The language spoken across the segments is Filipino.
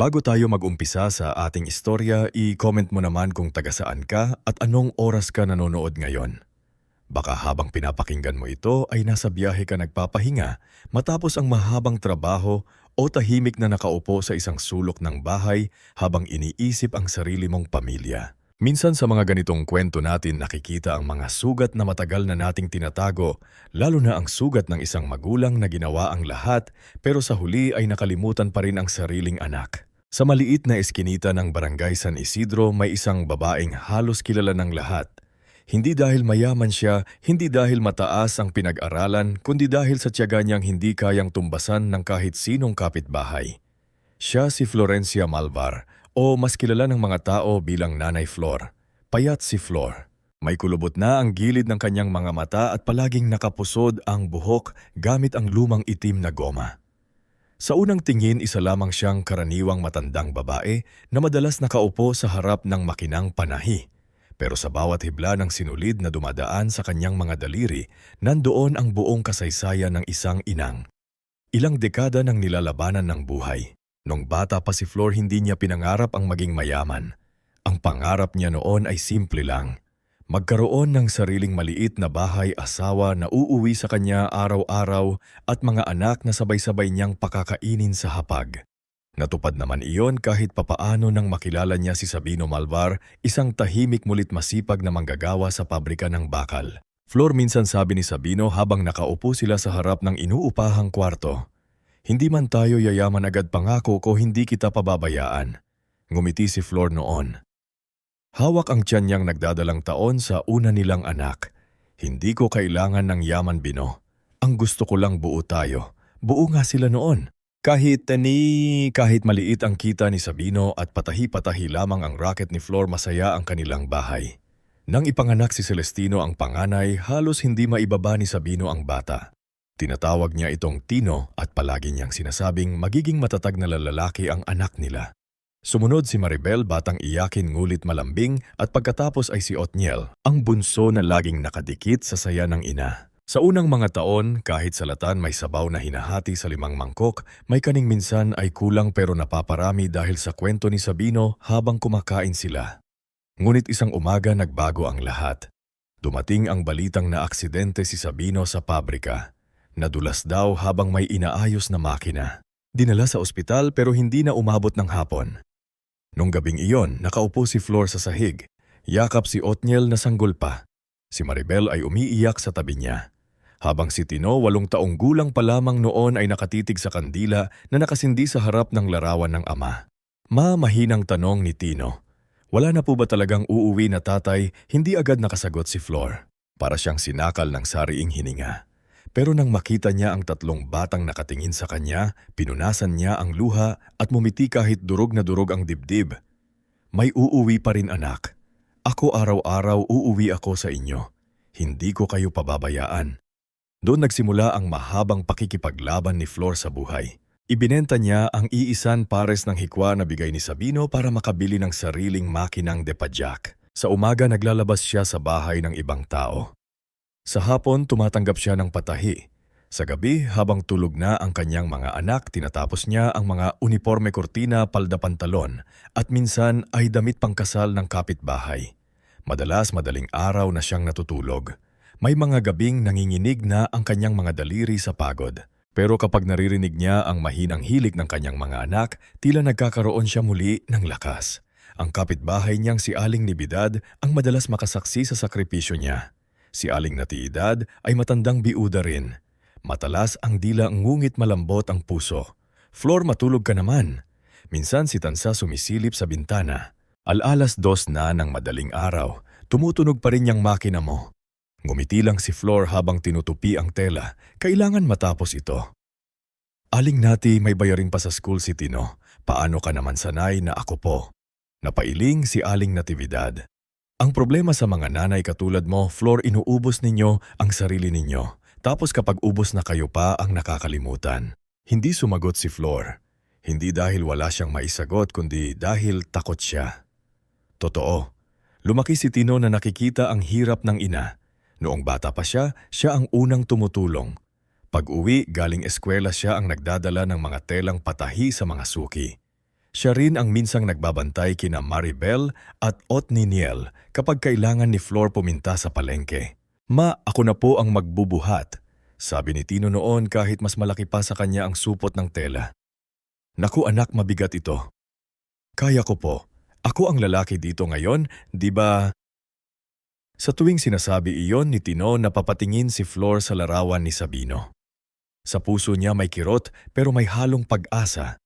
Bago tayo mag-umpisa sa ating istorya, i-comment mo naman kung taga saan ka at anong oras ka nanonood ngayon. Baka habang pinapakinggan mo ito ay nasa biyahe ka nagpapahinga matapos ang mahabang trabaho o tahimik na nakaupo sa isang sulok ng bahay habang iniisip ang sarili mong pamilya. Minsan sa mga ganitong kwento natin nakikita ang mga sugat na matagal na nating tinatago, lalo na ang sugat ng isang magulang na ginawa ang lahat pero sa huli ay nakalimutan pa rin ang sariling anak. Sa maliit na eskinita ng Barangay San Isidro may isang babaeng halos kilala ng lahat. Hindi dahil mayaman siya, hindi dahil mataas ang pinag-aralan, kundi dahil sa tiyaga niyang hindi kayang tumbasan ng kahit sinong kapitbahay. Siya si Florencia Malvar, o mas kilala ng mga tao bilang Nanay Flor. Payat si Flor. May kulubot na ang gilid ng kanyang mga mata at palaging nakapusod ang buhok gamit ang lumang itim na goma. Sa unang tingin, isa lamang siyang karaniwang matandang babae na madalas nakaupo sa harap ng makinang panahi. Pero sa bawat hibla ng sinulid na dumadaan sa kanyang mga daliri, nandoon ang buong kasaysayan ng isang inang. Ilang dekada nang nilalabanan ng buhay. Nung bata pa si Flor, hindi niya pinangarap ang maging mayaman. Ang pangarap niya noon ay simple lang. Magkaroon ng sariling maliit na bahay, asawa na uuwi sa kanya araw-araw at mga anak na sabay-sabay niyang pakakainin sa hapag. Natupad naman iyon kahit papaano nang makilala niya si Sabino Malvar, isang tahimik mulit masipag na manggagawa sa pabrika ng bakal. Flor, minsan sabi ni Sabino habang nakaupo sila sa harap ng inuupahang kwarto, "Hindi man tayo yayaman agad, pangako ko hindi kita pababayaan." Ngumiti si Flor noon. Hawak ang tiyan niyang nagdadalang taon sa una nilang anak. "Hindi ko kailangan ng yaman, Bino. Ang gusto ko lang buo tayo." Buo nga sila noon. Kahit maliit ang kita ni Sabino at patahi-patahi lamang ang racket ni Flor, masaya ang kanilang bahay. Nang ipanganak si Celestino ang panganay, halos hindi maibaba ni Sabino ang bata. Tinatawag niya itong Tino at palagi niyang sinasabing magiging matatag na lalaki ang anak nila. Sumunod si Maribel, batang iyakin ngulit malambing, at pagkatapos ay si Otniel, ang bunso na laging nakadikit sa saya ng ina. Sa unang mga taon, kahit salatan may sabaw na hinahati sa 5 mangkok, may kaning minsan ay kulang pero napaparami dahil sa kwento ni Sabino habang kumakain sila. Ngunit isang umaga nagbago ang lahat. Dumating ang balitang na aksidente si Sabino sa pabrika. Nadulas daw habang may inaayos na makina. Dinala sa ospital pero hindi na umabot ng hapon. Nung gabing iyon, nakaupo si Flor sa sahig. Yakap si Otniel na sanggol pa. Si Maribel ay umiiyak sa tabi niya. Habang si Tino, 8 taong gulang pa lamang noon, ay nakatitig sa kandila na nakasindi sa harap ng larawan ng ama. Mahinang tanong ni Tino. Wala na po ba talagang uuwi na tatay? Hindi agad nakasagot si Flor. Para siyang sinakal ng sariing hininga. Pero nang makita niya ang 3 batang nakatingin sa kanya, pinunasan niya ang luha at mumiti kahit durog na durog ang dibdib. "May uuwi pa rin, anak. Ako araw-araw uuwi ako sa inyo. Hindi ko kayo pababayaan." Doon nagsimula ang mahabang pakikipaglaban ni Flor sa buhay. Ibinenta niya ang iisan pares ng hikwa na bigay ni Sabino para makabili ng sariling makinang depadyak. Sa umaga naglalabas siya sa bahay ng ibang tao. Sa hapon tumatanggap siya ng patahi. Sa gabi, habang tulog na ang kanyang mga anak, tinatapos niya ang mga uniforme, kurtina, palda, pantalon at minsan ay damit pangkasal ng kapitbahay. Madalas madaling araw na siyang natutulog. May mga gabing nanginginig na ang kanyang mga daliri sa pagod. Pero kapag naririnig niya ang mahinang hilik ng kanyang mga anak, tila nagkakaroon siya muli ng lakas. Ang kapitbahay niyang si Aling Nibidad ang madalas makasaksi sa sakripisyo niya. Si Aling Natividad ay matandang biuda rin. Matalas ang dila, ngungit malambot ang puso. "Flor, matulog ka naman." Minsan si Tansa sumisilip sa bintana. "Alalas 2 na ng madaling araw, tumutunog pa rin yung makina mo." Ngumiti lang si Flor habang tinutupi ang tela. Kailangan matapos ito. "Aling Nati, may bayarin pa sa school si Tino. Paano ka naman sanay na ako po?" Napailing si Aling Natividad. "Ang problema sa mga nanay katulad mo, Flor, inuubos ninyo ang sarili ninyo. Tapos kapag ubos na kayo pa ang nakakalimutan." Hindi sumagot si Flor. Hindi dahil wala siyang maisagot kundi dahil takot siya. Totoo. Lumaki si Tino na nakikita ang hirap ng ina. Noong bata pa siya, siya ang unang tumutulong. Pag-uwi, galing eskwela siya ang nagdadala ng mga telang patahi sa mga suki. Siya rin ang minsang nagbabantay kina Maribel at Otniniel kapag kailangan ni Flor puminta sa palengke. Ma, ako na po ang magbubuhat, sabi ni Tino noon kahit mas malaki pa sa kanya ang supot ng tela. Naku anak, mabigat ito. Kaya ko po. Ako ang lalaki dito ngayon, di ba? Sa tuwing sinasabi iyon ni Tino, napapatingin si Flor sa larawan ni Sabino. Sa puso niya may kirot pero may halong pag-asa.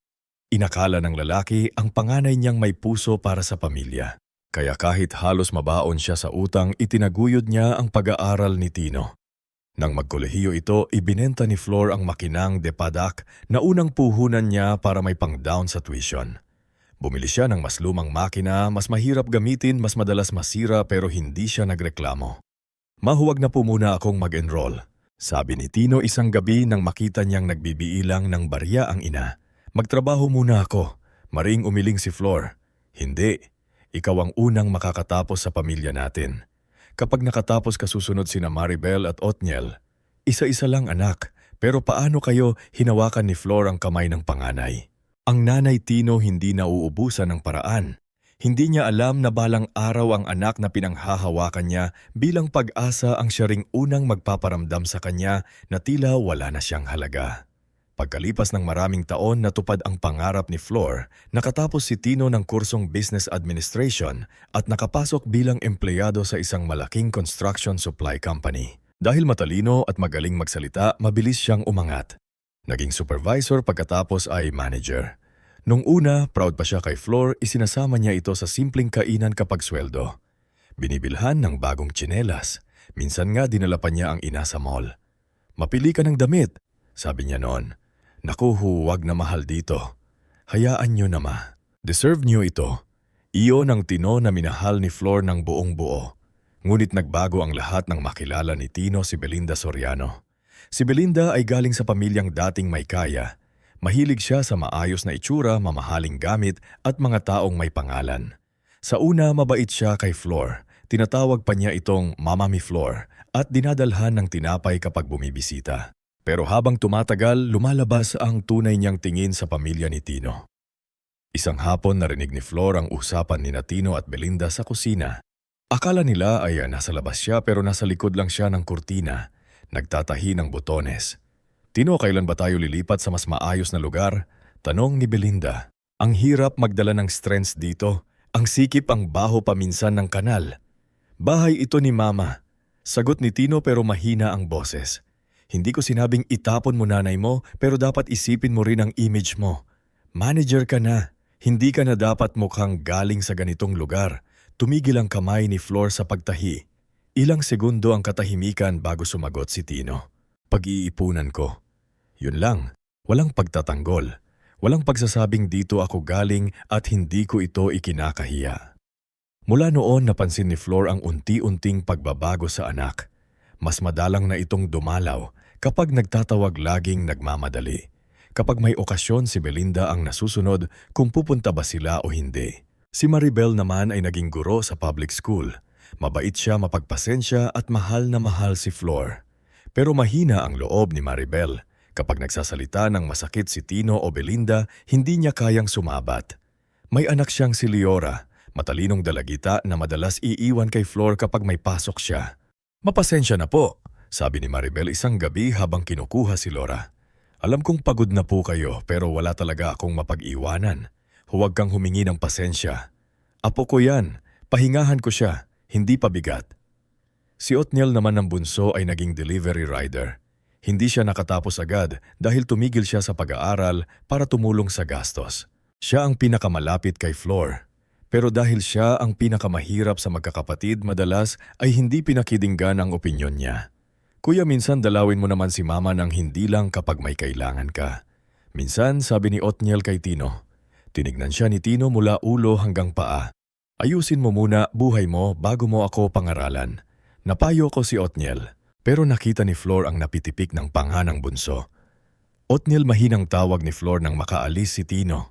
Inakala ng lalaki ang panganay niyang may puso para sa pamilya. Kaya kahit halos mabaon siya sa utang, itinaguyod niya ang pag-aaral ni Tino. Nang magkolehiyo ito, ibinenta ni Flor ang makinang Depadak na unang puhunan niya para may pang-down sa tuition. Bumili siya ng mas lumang makina, mas mahirap gamitin, mas madalas masira pero hindi siya nagreklamo. Mahuwag na po muna akong mag-enroll, sabi ni Tino isang gabi nang makita niyang nagbibiilang ng barya ang ina. Magtrabaho muna ako. Maring umiling si Flor. Hindi. Ikaw ang unang makakatapos sa pamilya natin. Kapag nakatapos kasusunod sina Maribel at Otniel, isa-isa lang anak, pero paano kayo hinawakan ni Flor ang kamay ng panganay? Ang nanay Tino hindi nauubusan ng paraan. Hindi niya alam na balang araw ang anak na pinanghahawakan niya bilang pag-asa ang siya ring unang magpaparamdam sa kanya na tila wala na siyang halaga. Pagkalipas ng maraming taon natupad ang pangarap ni Flor, nakatapos si Tino ng kursong Business Administration at nakapasok bilang empleyado sa isang malaking construction supply company. Dahil matalino at magaling magsalita, mabilis siyang umangat. Naging supervisor pagkatapos ay manager. Nung una, proud pa siya kay Flor, isinasama niya ito sa simpleng kainan kapag sweldo. Binibilhan ng bagong tsinelas. Minsan nga dinala pa niya ang ina sa mall. Mapili ka ng damit, sabi niya noon. Naku, huwag na mahal dito. Hayaan niyo na ma. Deserve niyo ito. Iyon ang Tino na minahal ni Flor ng buong buo. Ngunit nagbago ang lahat nang makilala ni Tino si Belinda Soriano. Si Belinda ay galing sa pamilyang dating may kaya. Mahilig siya sa maayos na itsura, mamahaling gamit at mga taong may pangalan. Sa una, mabait siya kay Flor. Tinatawag pa niya itong Mama Mi Flor at dinadalhan ng tinapay kapag bumibisita. Pero habang tumatagal, lumalabas ang tunay niyang tingin sa pamilya ni Tino. Isang hapon narinig ni Flor ang usapan ni Tino at Belinda sa kusina. Akala nila ay nasa labas siya pero nasa likod lang siya ng kurtina, nagtatahi ng botones. Tino, kailan ba tayo lilipat sa mas maayos na lugar? Tanong ni Belinda. Ang hirap magdala ng strengths dito. Ang sikip ang baho paminsan ng kanal. Bahay ito ni Mama. Sagot ni Tino pero mahina ang boses. Hindi ko sinabing itapon mo nanay mo, pero dapat isipin mo rin ang image mo. Manager ka na. Hindi ka na dapat mukhang galing sa ganitong lugar. Tumigil ang kamay ni Flor sa pagtahi. Ilang segundo ang katahimikan bago sumagot si Tino. Pag-iipunan ko. Yun lang. Walang pagtatanggol. Walang pagsasabing dito ako galing at hindi ko ito ikinakahiya. Mula noon napansin ni Flor ang unti-unting pagbabago sa anak. Mas madalang na itong dumalaw kapag nagtatawag laging nagmamadali. Kapag may okasyon si Belinda ang nasusunod kung pupunta ba sila o hindi. Si Maribel naman ay naging guro sa public school. Mabait siya, mapagpasensya at mahal na mahal si Flor. Pero mahina ang loob ni Maribel. Kapag nagsasalita ng masakit si Tino o Belinda, hindi niya kayang sumabat. May anak siyang si Leora, matalinong dalagita na madalas iiwan kay Flor kapag may pasok siya. Mapasensya na po, sabi ni Maribel isang gabi habang kinukuha si Laura. Alam kong pagod na po kayo pero wala talaga akong mapag-iwanan. Huwag kang humingi ng pasensya. Apo ko yan, pahingahan ko siya, hindi pabigat. Si Otniel naman ng bunso ay naging delivery rider. Hindi siya nakatapos agad dahil tumigil siya sa pag-aaral para tumulong sa gastos. Siya ang pinakamalapit kay Flor. Pero dahil siya ang pinakamahirap sa magkakapatid, madalas ay hindi pinakidinggan ang opinyon niya. Kuya, minsan dalawin mo naman si Mama nang hindi lang kapag may kailangan ka. Minsan, sabi ni Otniel kay Tino. Tinignan siya ni Tino mula ulo hanggang paa. Ayusin mo muna buhay mo bago mo ako pangaralan. Napayo ko si Otniel, pero nakita ni Flor ang napitipik ng panga ng bunso. Otniel, mahinang tawag ni Flor nang makaalis si Tino.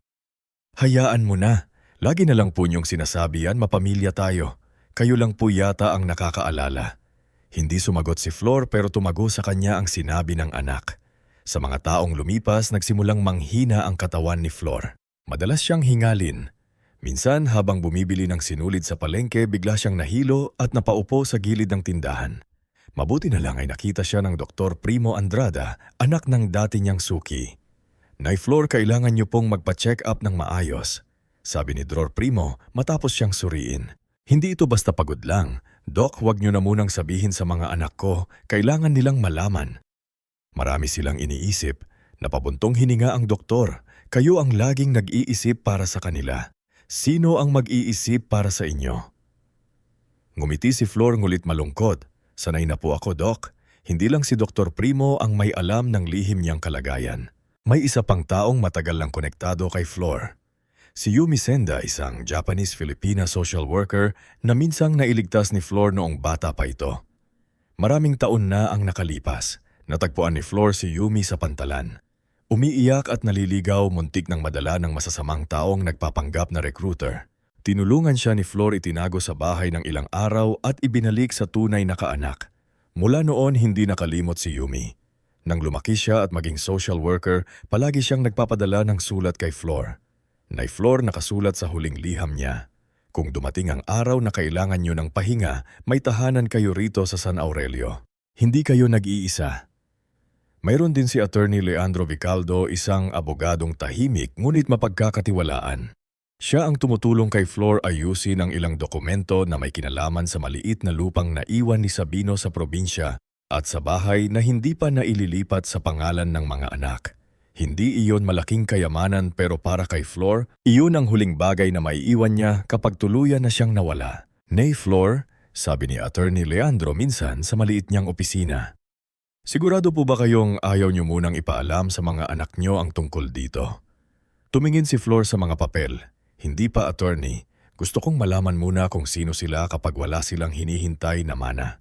Hayaan mo na. Lagi na lang po niyong sinasabi yan, mapamilya tayo. Kayo lang po yata ang nakakaalala. Hindi sumagot si Flor pero tumago sa kanya ang sinabi ng anak. Sa mga taong lumipas, nagsimulang manghina ang katawan ni Flor. Madalas siyang hingalin. Minsan habang bumibili ng sinulid sa palengke, bigla siyang nahilo at napaupo sa gilid ng tindahan. Mabuti na lang ay nakita siya ng Dr. Primo Andrada, anak ng dati niyang suki. Nay Flor, kailangan niyo pong magpa-check up ng maayos, sabi ni Dr. Primo matapos siyang suriin. Hindi ito basta pagod lang. Doc, huwag niyo na munang sabihin sa mga anak ko, kailangan nilang malaman. Marami silang iniisip. Napabuntong hininga ang doktor. Kayo ang laging nag-iisip para sa kanila. Sino ang mag-iisip para sa inyo? Ngumiti si Flor ngulit malungkot. Sanay na po ako, Doc. Hindi lang si Dr. Primo ang may alam ng lihim niyang kalagayan. May isa pang taong matagal lang konektado kay Flor. Si Yumi Senda, isang Japanese-Filipina social worker na minsang nailigtas ni Flor noong bata pa ito. Maraming taon na ang nakalipas. Natagpuan ni Flor si Yumi sa pantalan. Umiiyak at naliligaw, muntik ng madala ng masasamang taong nagpapanggap na recruiter. Tinulungan siya ni Flor itinago sa bahay ng ilang araw at ibinalik sa tunay na kaanak. Mula noon hindi nakalimot si Yumi. Nang lumaki siya at maging social worker, palagi siyang nagpapadala ng sulat kay Flor. Nay Flor, nakasulat sa huling liham niya. Kung dumating ang araw na kailangan niyo ng pahinga, may tahanan kayo rito sa San Aurelio. Hindi kayo nag-iisa. Mayroon din si Attorney Leandro Vicaldo, isang abogadong tahimik ngunit mapagkakatiwalaan. Siya ang tumutulong kay Flor ayusin ang ilang dokumento na may kinalaman sa maliit na lupang naiwan ni Sabino sa probinsya at sa bahay na hindi pa naililipat sa pangalan ng mga anak. Hindi iyon malaking kayamanan pero para kay Flor, iyon ang huling bagay na maiiwan niya kapag tuluyan na siyang nawala. Nay Flor, sabi ni Attorney Leandro minsan sa maliit niyang opisina. Sigurado po ba kayong ayaw niyo munang ipaalam sa mga anak niyo ang tungkol dito? Tumingin si Flor sa mga papel. Hindi pa, attorney. Gusto kong malaman muna kung sino sila kapag wala silang hinihintay na mana.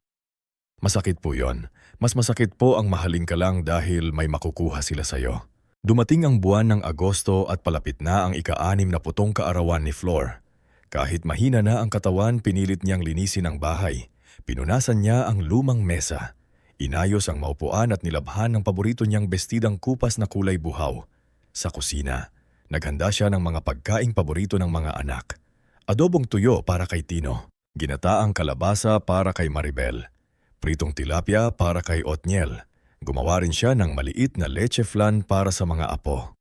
Masakit po yon. Mas masakit po ang mahaling ka lang dahil may makukuha sila sa'yo. Dumating ang buwan ng Agosto at palapit na ang ika-60 kaarawan ni Flor. Kahit mahina na ang katawan, pinilit niyang linisin ang bahay. Pinunasan niya ang lumang mesa. Inayos ang maupuan at nilabhan ng paborito niyang bestidang kupas na kulay buhaw. Sa kusina, naghanda siya ng mga pagkaing paborito ng mga anak. Adobong tuyo para kay Tino, ginataang kalabasa para kay Maribel, pritong tilapia para kay Otniel. Gumawa rin siya ng maliit na leche flan para sa mga apo.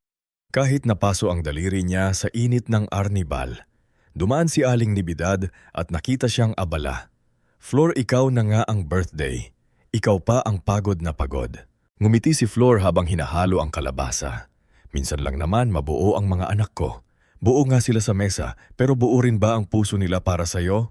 Kahit napaso ang daliri niya sa init ng arnibal, dumaan si Aling Nibidad at nakita siyang abala. Flor, ikaw na nga ang birthday. Ikaw pa ang pagod na pagod. Ngumiti si Flor habang hinahalo ang kalabasa. Minsan lang naman mabuo ang mga anak ko. Buo nga sila sa mesa, pero buo rin ba ang puso nila para sa'yo?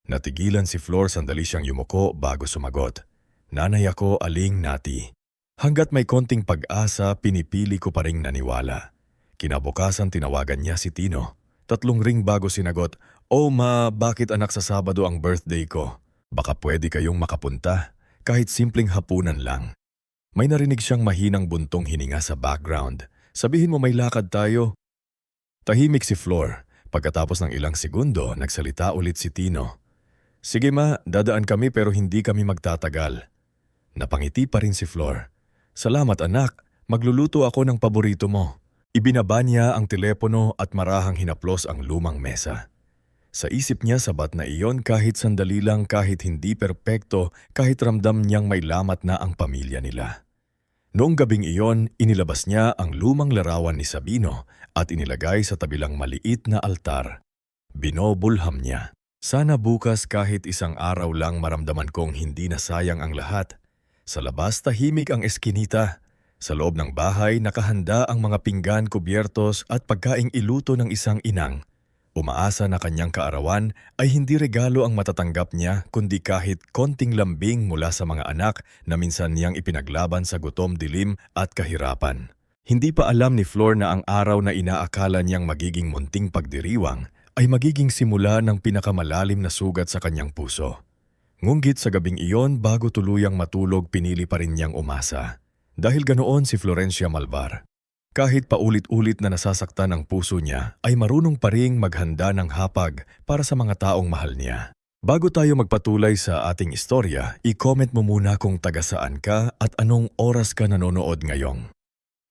Natigilan si Flor, sandali siyang yumuko bago sumagot. Nanay ako, Aling Nati. Hanggat may konting pag-asa, pinipili ko pa ring naniwala. Kinabukasan tinawagan niya si Tino. 3 ring bago sinagot, "Oh ma, bakit anak sa Sabado ang birthday ko? Baka pwede kayong makapunta, kahit simpleng hapunan lang." May narinig siyang mahinang buntong hininga sa background. Sabihin mo may lakad tayo. Tahimik si Flor. Pagkatapos ng ilang segundo, nagsalita ulit si Tino. Sige ma, dadaan kami pero hindi kami magtatagal. Napangiti pa rin si Flor. Salamat anak, magluluto ako ng paborito mo. Ibinaba niya ang telepono at marahang hinaplos ang lumang mesa. Sa isip niya sabat na iyon kahit sandali lang, kahit hindi perpekto, kahit ramdam niyang may lamat na ang pamilya nila. Noong gabing iyon, inilabas niya ang lumang larawan ni Sabino at inilagay sa tabilang maliit na altar. Binobulham niya. Sana bukas kahit isang araw lang maramdaman kong hindi na sayang ang lahat. Sa labas tahimik ang eskinita. Sa loob ng bahay nakahanda ang mga pinggan, kubyertos at pagkaing iluto ng isang inang. Umaasa na kanyang kaarawan ay hindi regalo ang matatanggap niya kundi kahit konting lambing mula sa mga anak na minsan niyang ipinaglaban sa gutom, dilim at kahirapan. Hindi pa alam ni Flor na ang araw na inaakala niyang magiging munting pagdiriwang ay magiging simula ng pinakamalalim na sugat sa kanyang puso. Ngunggit sa gabing iyon, bago tuluyang matulog, pinili pa rin niyang umasa. Dahil ganoon si Florencia Malvar. Kahit paulit-ulit na nasasaktan ang puso niya, ay marunong pa ring maghanda ng hapag para sa mga taong mahal niya. Bago tayo magpatuloy sa ating istorya, i-comment mo muna kung taga saan ka at anong oras ka nanonood ngayong.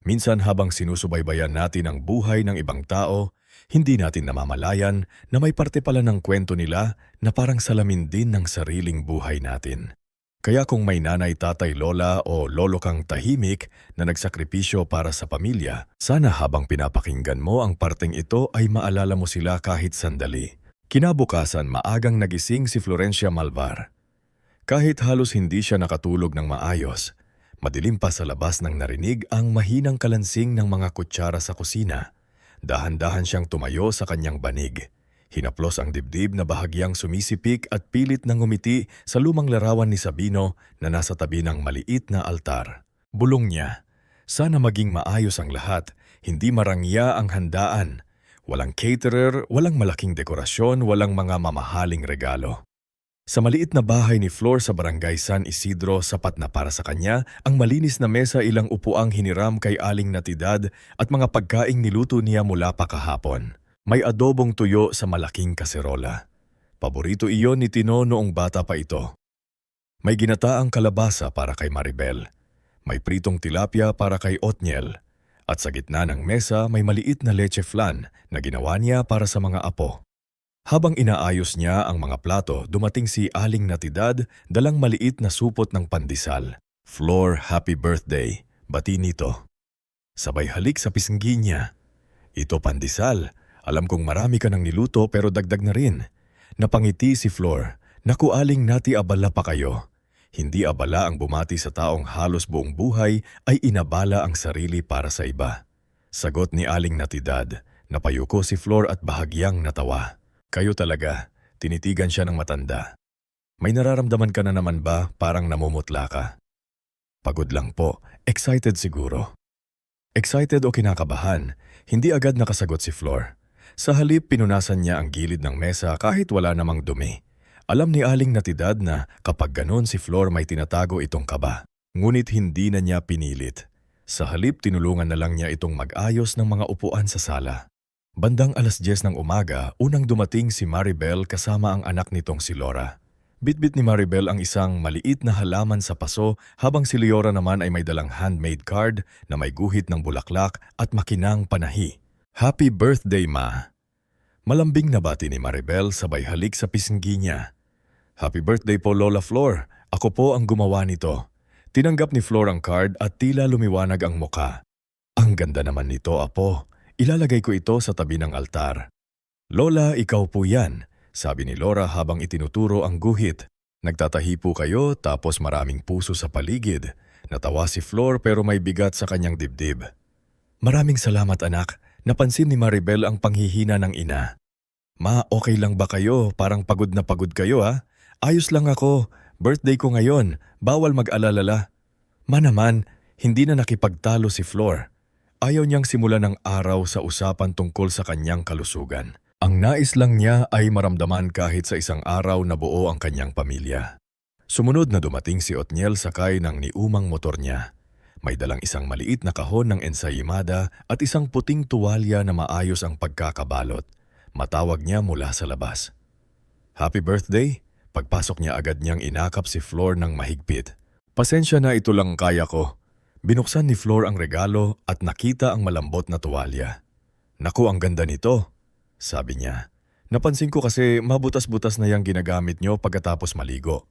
Minsan habang sinusubaybayan natin ang buhay ng ibang tao, hindi natin namamalayan na may parte pala ng kwento nila na parang salamin din ng sariling buhay natin. Kaya kung may nanay, tatay, lola o lolo kang tahimik na nagsakripisyo para sa pamilya, sana habang pinapakinggan mo ang parteng ito ay maalala mo sila kahit sandali. Kinabukasan maagang nagising si Florencia Malvar. Kahit halos hindi siya nakatulog ng maayos, madilim pa sa labas nang narinig ang mahinang kalansing ng mga kutsara sa kusina. Dahan-dahan siyang tumayo sa kanyang banig. Hinaplos ang dibdib na bahagyang sumisipik at pilit nang ngumiti sa lumang larawan ni Sabino na nasa tabi ng maliit na altar. Bulong niya, sana maging maayos ang lahat, hindi marangya ang handaan. Walang caterer, walang malaking dekorasyon, walang mga mamahaling regalo. Sa maliit na bahay ni Flor sa barangay San Isidro, sapat na para sa kanya ang malinis na mesa, ilang upuang hiniram kay Aling Natividad at mga pagkaing niluto niya mula pa kahapon. May adobong tuyo sa malaking kaserola. Paborito iyon ni Tino noong bata pa ito. May ginataang kalabasa para kay Maribel. May pritong tilapia para kay Otniel. At sa gitna ng mesa may maliit na leche flan na ginawa niya para sa mga apo. Habang inaayos niya ang mga plato, dumating si Aling Natividad dalang maliit na supot ng pandesal. Flor, happy birthday. Bati nito. Sabay halik sa pisngi niya. Ito pandesal. Alam kong marami ka nang niluto pero dagdag na rin. Napangiti si Flor. Naku Aling Nati, abala pa kayo. Hindi abala ang bumati sa taong halos buong buhay ay inabala ang sarili para sa iba. Sagot ni Aling Natividad. Napayuko si Flor at bahagyang natawa. Kayo talaga, tinitigan siya ng matanda. May nararamdaman ka na naman ba parang namumutla ka? Pagod lang po, excited siguro. Excited o kinakabahan, hindi agad nakasagot si Flor. Sa halip pinunasan niya ang gilid ng mesa kahit wala namang dumi. Alam ni Aling Natividad na kapag ganon si Flor may tinatago itong kaba. Ngunit hindi na niya pinilit. Sa halip tinulungan na lang niya itong mag-ayos ng mga upuan sa sala. Bandang 10:00 ng umaga, unang dumating si Maribel kasama ang anak nitong si Laura. Bitbit ni Maribel ang isang maliit na halaman sa paso habang si Leora naman ay may dalang handmade card na may guhit ng bulaklak at makinang panahi. Happy birthday, Ma! Malambing na bati ni Maribel sabay halik sa pisngi niya. Happy birthday po, Lola Flor. Ako po ang gumawa nito. Tinanggap ni Flor ang card at tila lumiwanag ang muka. Ang ganda naman nito, Apo. Ilalagay ko ito sa tabi ng altar. Lola, ikaw po yan, sabi ni Laura habang itinuturo ang guhit. Nagtatahi po kayo tapos maraming puso sa paligid. Natawa si Flor pero may bigat sa kanyang dibdib. Maraming salamat anak. Napansin ni Maribel ang panghihina ng ina. Ma, okay lang ba kayo? Parang pagod na pagod kayo ha? Ayos lang ako. Birthday ko ngayon. Bawal mag-alala. Ma naman, hindi na nakipagtalo si Flor. Ayaw niyang simulan ng araw sa usapan tungkol sa kanyang kalusugan. Ang nais lang niya ay maramdaman kahit sa isang araw na buo ang kanyang pamilya. Sumunod na dumating si Otniel sakay ng niumang motor niya. May dalang isang maliit na kahon ng ensayimada at isang puting tuwalya na maayos ang pagkakabalot. Matawag niya mula sa labas. Happy birthday! Pagpasok niya agad niyang inakap si Flor ng mahigpit. Pasensya na, ito lang kaya ko. Binuksan ni Flor ang regalo at nakita ang malambot na tuwalya. Naku, ang ganda nito, sabi niya. Napansin ko kasi mabutas-butas na yang ginagamit niyo pagkatapos maligo.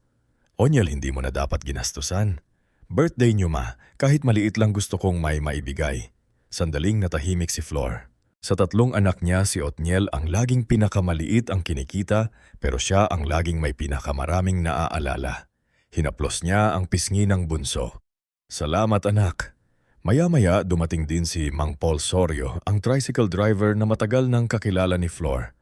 Onyel, hindi mo na dapat ginastusan. Birthday niyo ma, kahit maliit lang gusto kong may maibigay. Sandaling natahimik si Flor. Sa tatlong anak niya, si Otniel ang laging pinakamaliit ang kinikita pero siya ang laging may pinakamaraming naaalala. Hinaplos niya ang pisngi ng bunso. Salamat anak. Maya-maya dumating din si Mang Paul Sorio, ang tricycle driver na matagal nang kakilala ni Flor.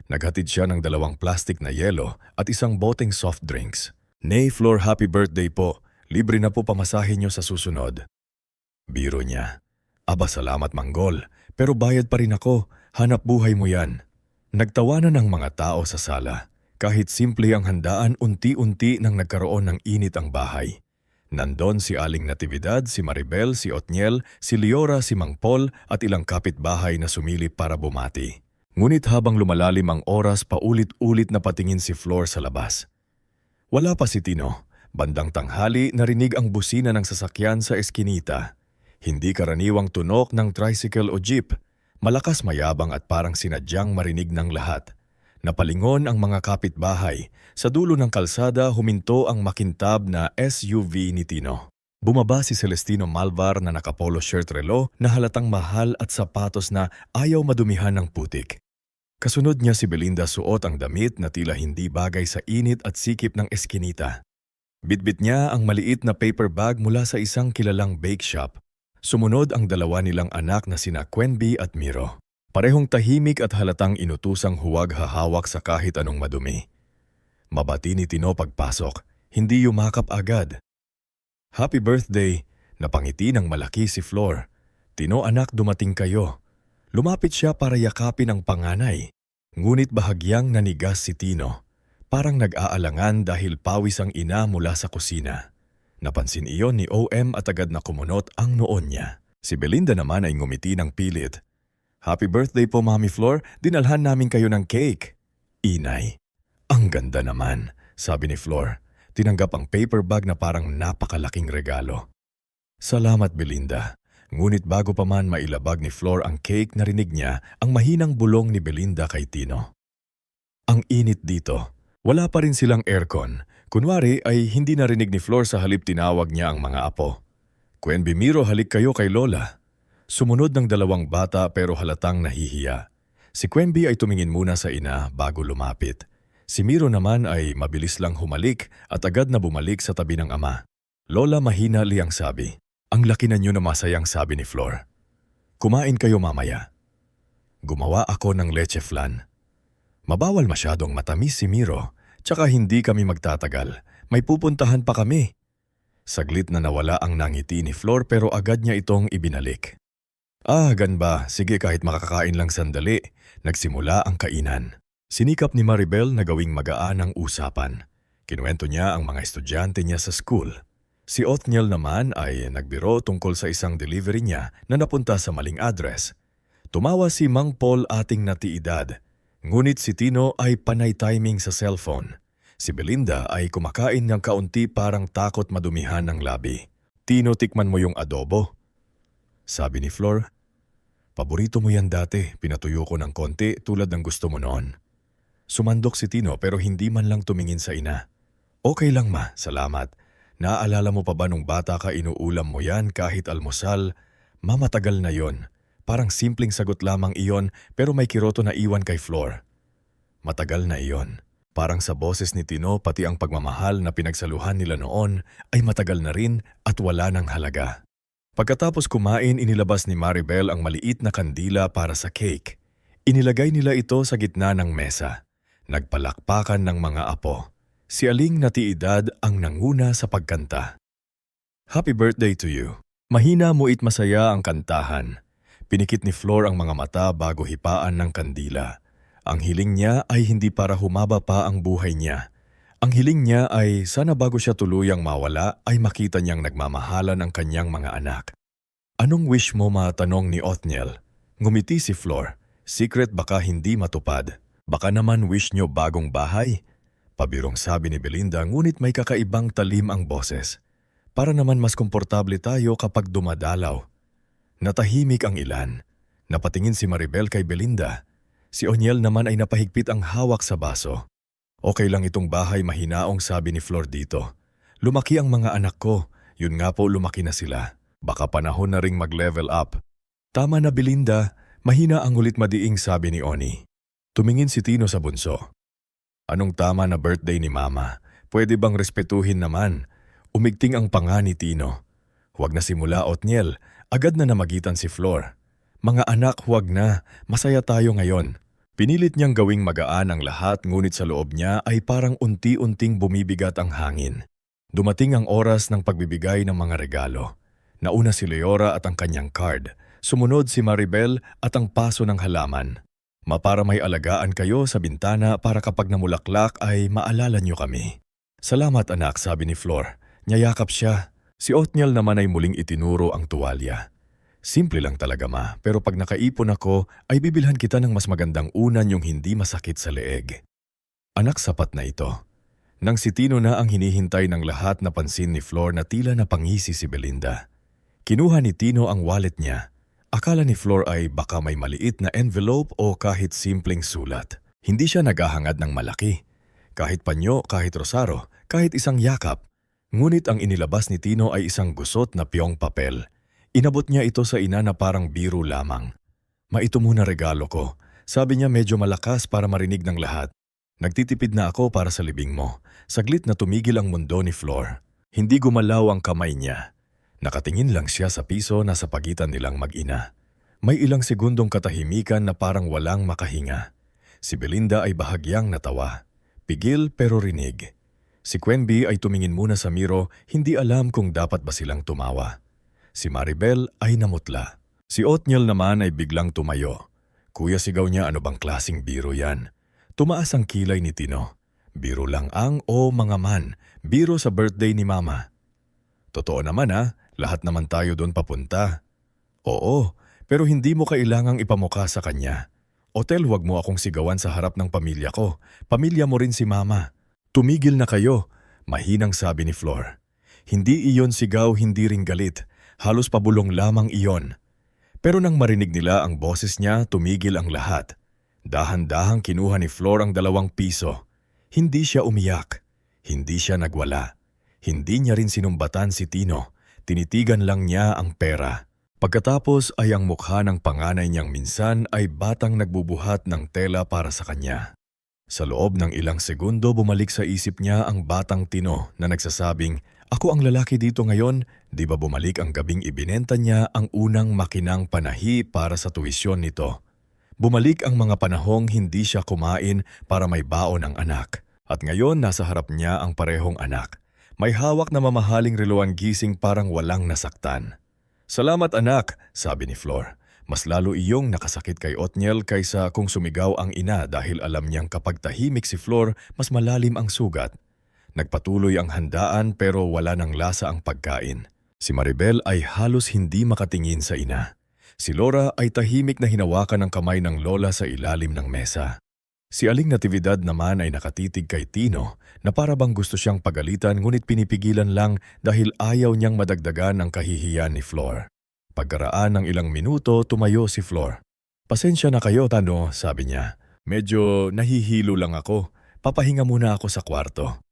Naghatid siya ng 2 plastic na yelo at isang boteng soft drinks. Nay Flor, happy birthday po. Libre na po pamasahe niyo sa susunod. Biro niya. Aba salamat Manggol, pero bayad pa rin ako. Hanap buhay mo yan. Nagtawanan ng mga tao sa sala. Kahit simple ang handaan, unti-unti nang nagkaroon ng init ang bahay. Nandon si Aling Natividad, si Maribel, si Otniel, si Leora, si Mang Paul at ilang kapitbahay na sumilip para bumati. Ngunit habang lumalalim ang oras, paulit-ulit na patingin si Flor sa labas. Wala pa si Tino. Bandang tanghali, narinig ang busina ng sasakyan sa eskinita. Hindi karaniwang tunok ng tricycle o jeep. Malakas, mayabang at parang sinadyang marinig ng lahat. Napalingon ang mga kapitbahay. Sa dulo ng kalsada huminto ang makintab na SUV ni Tino. Bumaba si Celestino Malvar na nakapolo shirt relo na halatang mahal at sapatos na ayaw madumihan ng putik. Kasunod niya si Belinda, suot ang damit na tila hindi bagay sa init at sikip ng eskinita. Bitbit niya ang maliit na paper bag mula sa isang kilalang bake shop. Sumunod ang dalawa nilang anak na sina Quenby at Miro. Parehong tahimik at halatang inutusang huwag hahawak sa kahit anong madumi. Mabati ni Tino pagpasok, hindi yumakap agad. "Happy birthday!" Napangiti ng malaki si Flor. "Tino anak, dumating kayo." Lumapit siya para yakapin ang panganay. Ngunit bahagyang nanigas si Tino. Parang nag-aalangan dahil pawis ang ina mula sa kusina. Napansin iyon ni OM at agad na kumunot ang noon niya. Si Belinda naman ay ngumiti ng pilit. "Happy birthday po, Mami Flor. Dinalhan namin kayo ng cake." Inay. "Ang ganda naman," sabi ni Flor. Tinanggap ang paper bag na parang napakalaking regalo. "Salamat, Belinda." Ngunit bago pa man mailabag ni Flor ang cake, narinig niya ang mahinang bulong ni Belinda kay Tino. "Ang init dito." Wala pa rin silang aircon. Kunwari ay hindi narinig ni Flor, sa halip tinawag niya ang mga apo. "Quenby, Miro, halik kayo kay Lola." Sumunod ng dalawang bata pero halatang nahihiya. Si Quenby ay tumingin muna sa ina bago lumapit. Si Miro naman ay mabilis lang humalik at agad na bumalik sa tabi ng ama. "Lola," mahina liyang sabi. "Ang laki na niyo na masayang," sabi ni Flor. "Kumain kayo mamaya." "Gumawa ako ng leche flan." "Mabawal masyadong matamis si Miro. Tsaka hindi kami magtatagal. May pupuntahan pa kami." Saglit na nawala ang nangiti ni Flor pero agad niya itong ibinalik. Gan ba? Sige, kahit makakain lang sandali." Nagsimula ang kainan. Sinikap ni Maribel na gawing magaan ang usapan. Kinuwento niya ang mga estudyante niya sa school. Si Othniel naman ay nagbiro tungkol sa isang delivery niya na napunta sa maling address. Tumawa si Mang Paul, ating natiidad. Ngunit si Tino ay panay timing sa cellphone. Si Belinda ay kumakain ng kaunti, parang takot madumihan ng labi. "Tino, tikman mo yung adobo," sabi ni Flor. "Paborito mo yan dati, pinatuyo ko ng konti tulad ng gusto mo noon." Sumandok si Tino pero hindi man lang tumingin sa ina. "Okay lang ma, salamat. Naaalala mo pa ba nung bata ka, inuulam mo yan kahit almusal?" "Matagal na yon." Parang simpleng sagot lamang iyon pero may kiroto na iwan kay Flor. Matagal na iyon. Parang sa boses ni Tino, pati ang pagmamahal na pinagsaluhan nila noon ay matagal na rin at wala ng halaga. Pagkatapos kumain, inilabas ni Maribel ang maliit na kandila para sa cake. Inilagay nila ito sa gitna ng mesa. Nagpalakpakan ng mga apo. Si Aling natiidad ang nanguna sa pagkanta. "Happy birthday to you." Mahina muit masaya ang kantahan. Pinikit ni Flor ang mga mata bago hipaan ng kandila. Ang hiling niya ay hindi para humaba pa ang buhay niya. Ang hiling niya ay sana bago siya tuluyang mawala ay makita niyang nagmamahalan ang kanyang mga anak. "Anong wish mo?" matanong ni Othniel. Ngumiti si Flor. "Secret, baka hindi matupad. Baka naman wish niyo bagong bahay." Pabirong sabi ni Belinda, ngunit may kakaibang talim ang boses. "Para naman mas komportable tayo kapag dumadalaw." Natahimik ang ilan. Napatingin si Maribel kay Belinda. Si Othniel naman ay napahigpit ang hawak sa baso. "Okay lang itong bahay," mahinaong sabi ni Flor dito. "Lumaki ang mga anak ko. Yun nga po, lumaki na sila. Baka panahon na ring mag-level up." "Tama na, Belinda." Mahina ang ulit madiing sabi ni Oni. Tumingin si Tino sa bunso. "Anong tama na birthday ni Mama? Pwede bang respetuhin naman?" Umigting ang panga ni Tino. "Huwag na simula, Othniel." Agad na namagitan si Flor. "Mga anak, huwag na. Masaya tayo ngayon." Pinilit niyang gawing magaan ang lahat, ngunit sa loob niya ay parang unti-unting bumibigat ang hangin. Dumating ang oras ng pagbibigay ng mga regalo. Nauna si Leora at ang kanyang card. Sumunod si Maribel at ang paso ng halaman. "Mapara may alagaan kayo sa bintana para kapag namulaklak ay maalala niyo kami." "Salamat anak," sabi ni Flor. Niyayakap siya. Si Othniel naman ay muling itinuro ang tuwalya. "Simple lang talaga ma, pero pag nakaipon ako ay bibilhan kita ng mas magandang unan yung hindi masakit sa leeg." Anak, sapat na ito. Nang si Tino na ang hinihintay ng lahat, napansin ni Flor na tila napangisi si Belinda. Kinuha ni Tino ang wallet niya. Akala ni Flor ay baka may maliit na envelope o kahit simpleng sulat. Hindi siya naghahangad ng malaki. Kahit panyo, kahit rosaro, kahit isang yakap. Ngunit ang inilabas ni Tino ay isang gusot na piyong papel. Inabot niya ito sa ina na parang biro lamang. "Maito muna regalo ko." Sabi niya medyo malakas para marinig ng lahat. "Nagtitipid na ako para sa libing mo." Saglit na tumigil ang mundo ni Flor. Hindi gumalaw ang kamay niya. Nakatingin lang siya sa piso na sa pagitan nilang mag-ina. May ilang segundong katahimikan na parang walang makahinga. Si Belinda ay bahagyang natawa. Pigil pero rinig. Si Quenby ay tumingin muna sa miro, hindi alam kung dapat ba silang tumawa. Si Maribel ay namutla. Si Othniel naman ay biglang tumayo. "Kuya," sigaw niya, "ano bang klaseng biro yan?" Tumaas ang kilay ni Tino. "Biro lang ang o mga man, biro sa birthday ni Mama." "Totoo naman lahat naman tayo doon papunta." "Oo, pero hindi mo kailangang ipamukha sa kanya. Otel, wag mo akong sigawan sa harap ng pamilya ko. Pamilya mo rin si Mama." "Tumigil na kayo," mahinang sabi ni Flor. Hindi iyon sigaw, hindi ring galit. Halos pabulong lamang iyon. Pero nang marinig nila ang boses niya, tumigil ang lahat. Dahan-dahang kinuha ni Flor ang 2 piso. Hindi siya umiyak. Hindi siya nagwala. Hindi niya rin sinumbatan si Tino. Tinitigan lang niya ang pera. Pagkatapos ay ang mukha ng panganay niyang minsan ay batang nagbubuhat ng tela para sa kanya. Sa loob ng ilang segundo bumalik sa isip niya ang batang Tino na nagsasabing, "Ako ang lalaki dito ngayon." Di ba bumalik ang gabing ibinenta niya ang unang makinang panahi para sa tuwisyon nito? Bumalik ang mga panahong hindi siya kumain para may baon ang anak. At ngayon nasa harap niya ang parehong anak. May hawak na mamahaling reluang gising parang walang nasaktan. "Salamat anak," sabi ni Flor. Mas lalo iyong nakasakit kay Othniel kaysa kung sumigaw ang ina dahil alam niyang kapag tahimik si Flor, mas malalim ang sugat. Nagpatuloy ang handaan pero wala ng lasa ang pagkain. Si Maribel ay halos hindi makatingin sa ina. Si Laura ay tahimik na hinawakan ng kamay ng lola sa ilalim ng mesa. Si Aling Natividad naman ay nakatitig kay Tino na para bang gusto siyang pagalitan ngunit pinipigilan lang dahil ayaw niyang madagdagan ang kahihiyan ni Flor. Pagkaraan ng ilang minuto, tumayo si Flor. "Pasensya na kayo, Tano," sabi niya. "Medyo nahihilo lang ako. Papahinga muna ako sa kwarto."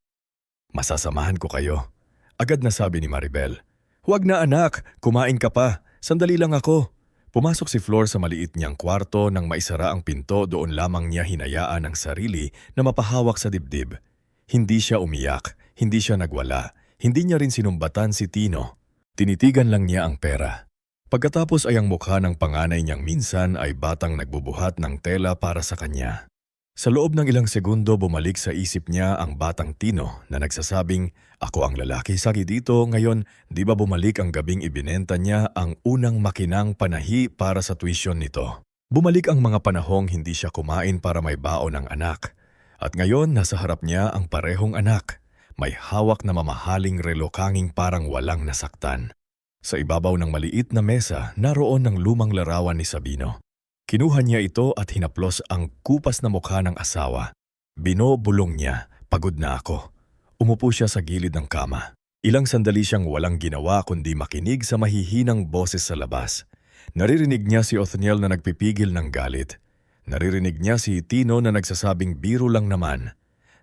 "Masasamahan ko kayo," agad na sabi ni Maribel. "Huwag na anak, kumain ka pa. Sandali lang ako." Pumasok si Flor sa maliit niyang kwarto nang maisara ang pinto, doon lamang niya hinayaan ang sarili na mapahawak sa dibdib. Hindi siya umiyak, hindi siya nagwala, hindi niya rin sinumbatan si Tino. Tinitigan lang niya ang pera. Pagkatapos ay ang mukha ng panganay niyang minsan ay batang nagbubuhat ng tela para sa kanya. Sa loob ng ilang segundo bumalik sa isip niya ang batang Tino na nagsasabing, "Ako ang lalaki sagi dito ngayon." Di ba bumalik ang gabing ibinenta niya ang unang makinang panahi para sa tuition nito? Bumalik ang mga panahong hindi siya kumain para may baon ng anak. At ngayon nasa harap niya ang parehong anak. May hawak na mamahaling relokanging parang walang nasaktan. Sa ibabaw ng maliit na mesa, naroon ang lumang larawan ni Sabino. Kinuha niya ito at hinaplos ang kupas na mukha ng asawa. Binubulong niya, "Pagod na ako." Umupo siya sa gilid ng kama. Ilang sandali siyang walang ginawa kundi makinig sa mahihinang boses sa labas. Naririnig niya si Othniel na nagpipigil ng galit. Naririnig niya si Tino na nagsasabing biro lang naman.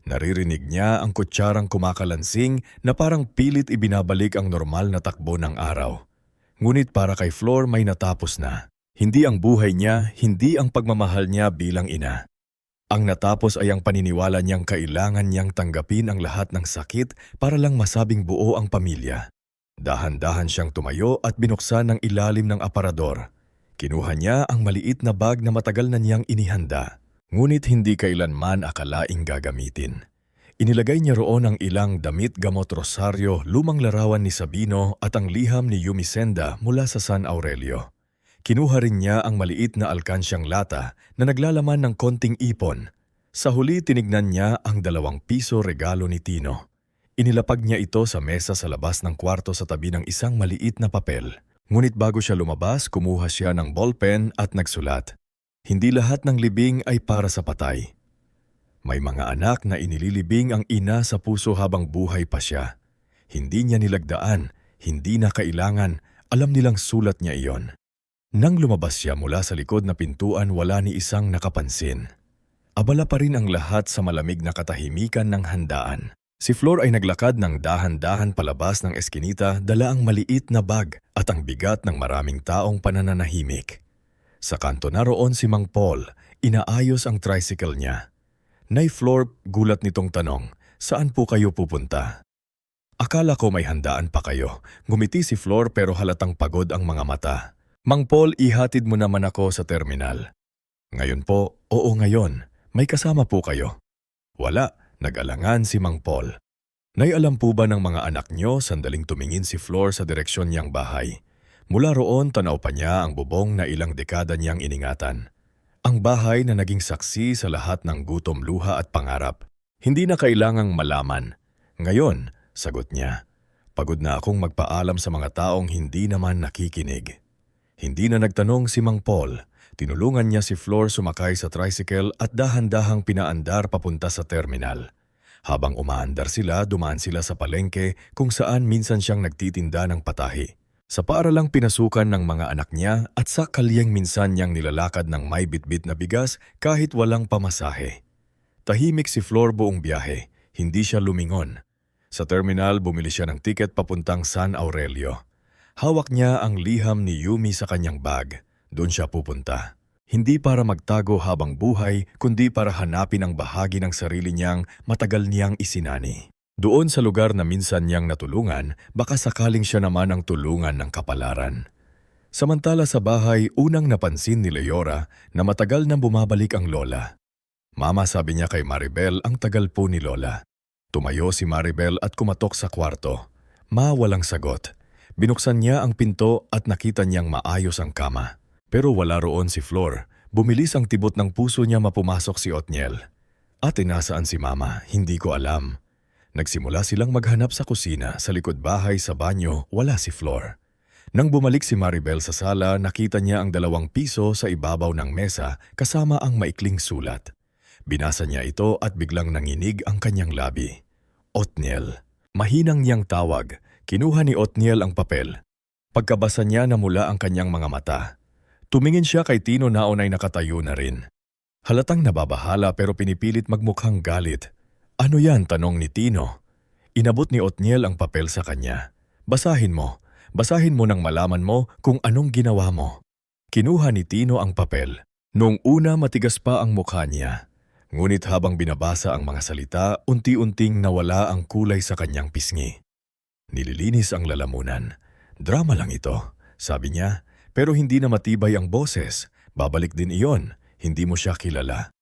Naririnig niya ang kutsarang kumakalansing na parang pilit ibinabalik ang normal na takbo ng araw. Ngunit para kay Flor may natapos na. Hindi ang buhay niya, hindi ang pagmamahal niya bilang ina. Ang natapos ay ang paniniwala niyang kailangan niyang tanggapin ang lahat ng sakit para lang masabing buo ang pamilya. Dahan-dahan siyang tumayo at binuksan ng ilalim ng aparador. Kinuha niya ang maliit na bag na matagal na niyang inihanda. Ngunit hindi kailanman akalaing gagamitin. Inilagay niya roon ang ilang damit, gamot, rosaryo, lumang larawan ni Sabino at ang liham ni Yumi Senda mula sa San Aurelio. Kinuha rin niya ang maliit na alkansyang lata na naglalaman ng konting ipon. Sa huli tinignan niya ang 2 piso regalo ni Tino. Inilapag niya ito sa mesa sa labas ng kwarto sa tabi ng isang maliit na papel. Ngunit bago siya lumabas, kumuha siya ng ballpen at nagsulat. Hindi lahat ng libing ay para sa patay. May mga anak na inililibing ang ina sa puso habang buhay pa siya. Hindi niya nilagdaan, hindi na kailangan, Alam nilang sulat niya iyon. Nang lumabas siya mula sa likod na pintuan, wala ni isang nakapansin. Abala pa rin ang lahat sa malamig na katahimikan ng handaan. Si Flor ay naglakad ng dahan-dahan palabas ng eskinita, dala ang maliit na bag at ang bigat ng maraming taong panananahimik. Sa kanto naroon si Mang Paul, inaayos ang tricycle niya. Nay Flor, gulat nitong tanong, saan po kayo pupunta? Akala ko may handaan pa kayo. Ngumiti si Flor pero halatang pagod ang mga mata. Mang Paul, ihatid mo naman ako sa terminal. Ngayon po, oo ngayon. May kasama po kayo. Wala, nag-alangan si Mang Paul. Nay, alam po ba ng mga anak nyo? Sandaling tumingin si Flor sa direksyon niyang bahay. Mula roon, tanaw pa niya ang bubong na ilang dekada niyang iningatan. Ang bahay na naging saksi sa lahat ng gutom, luha at pangarap. Hindi na kailangang malaman. Ngayon, sagot niya, pagod na akong magpaalam sa mga taong hindi naman nakikinig. Hindi na nagtanong si Mang Paul. Tinulungan niya si Flor sumakay sa tricycle at dahan-dahang pinaandar papunta sa terminal. Habang umaandar sila, dumaan sila sa palengke kung saan minsan siyang nagtitinda ng patahi. Sa paaralang pinasukan ng mga anak niya at sa kalyeng minsan niyang nilalakad ng may bitbit na bigas kahit walang pamasahe. Tahimik si Flor buong biyahe, hindi siya lumingon. Sa terminal, bumili siya ng tiket papuntang San Aurelio. Hawak niya ang liham ni Yumi sa kanyang bag. Doon siya pupunta. Hindi para magtago habang buhay, kundi para hanapin ang bahagi ng sarili niyang matagal niyang isinani. Doon sa lugar na minsan niyang natulungan, baka sakaling siya naman ang tulungan ng kapalaran. Samantala sa bahay, unang napansin ni Leora na matagal nang bumabalik ang lola. Mama, sabi niya kay Maribel, ang tagal po ni lola. Tumayo si Maribel at kumatok sa kwarto. Walang sagot. Binuksan niya ang pinto at nakita niyang maayos ang kama. Pero wala roon si Flor. Bumilis ang tibot ng puso niya mapumasok si Othniel. Ate, nasaan si Mama? Hindi ko alam. Nagsimula silang maghanap sa kusina, sa likod bahay, sa banyo, wala si Flor. Nang bumalik si Maribel sa sala, nakita niya ang 2 piso sa ibabaw ng mesa kasama ang maikling sulat. Binasa niya ito at biglang nanginig ang kanyang labi. Othniel. Mahinang niyang tawag. Kinuha ni Othniel ang papel. Pagkabasa niya, namula ang kanyang mga mata. Tumingin siya kay Tino na unay nakatayo na rin. Halatang nababahala pero pinipilit magmukhang galit. Ano yan? Tanong ni Tino. Inabot ni Othniel ang papel sa kanya. Basahin mo. Basahin mo nang malaman mo kung anong ginawa mo. Kinuha ni Tino ang papel. Noong una matigas pa ang mukha niya. Ngunit habang binabasa ang mga salita, unti-unting nawala ang kulay sa kanyang pisngi. Nililinis ang lalamunan. Drama lang ito, sabi niya. Pero hindi na matibay ang boses. Babalik din iyon. Hindi mo siya kilala.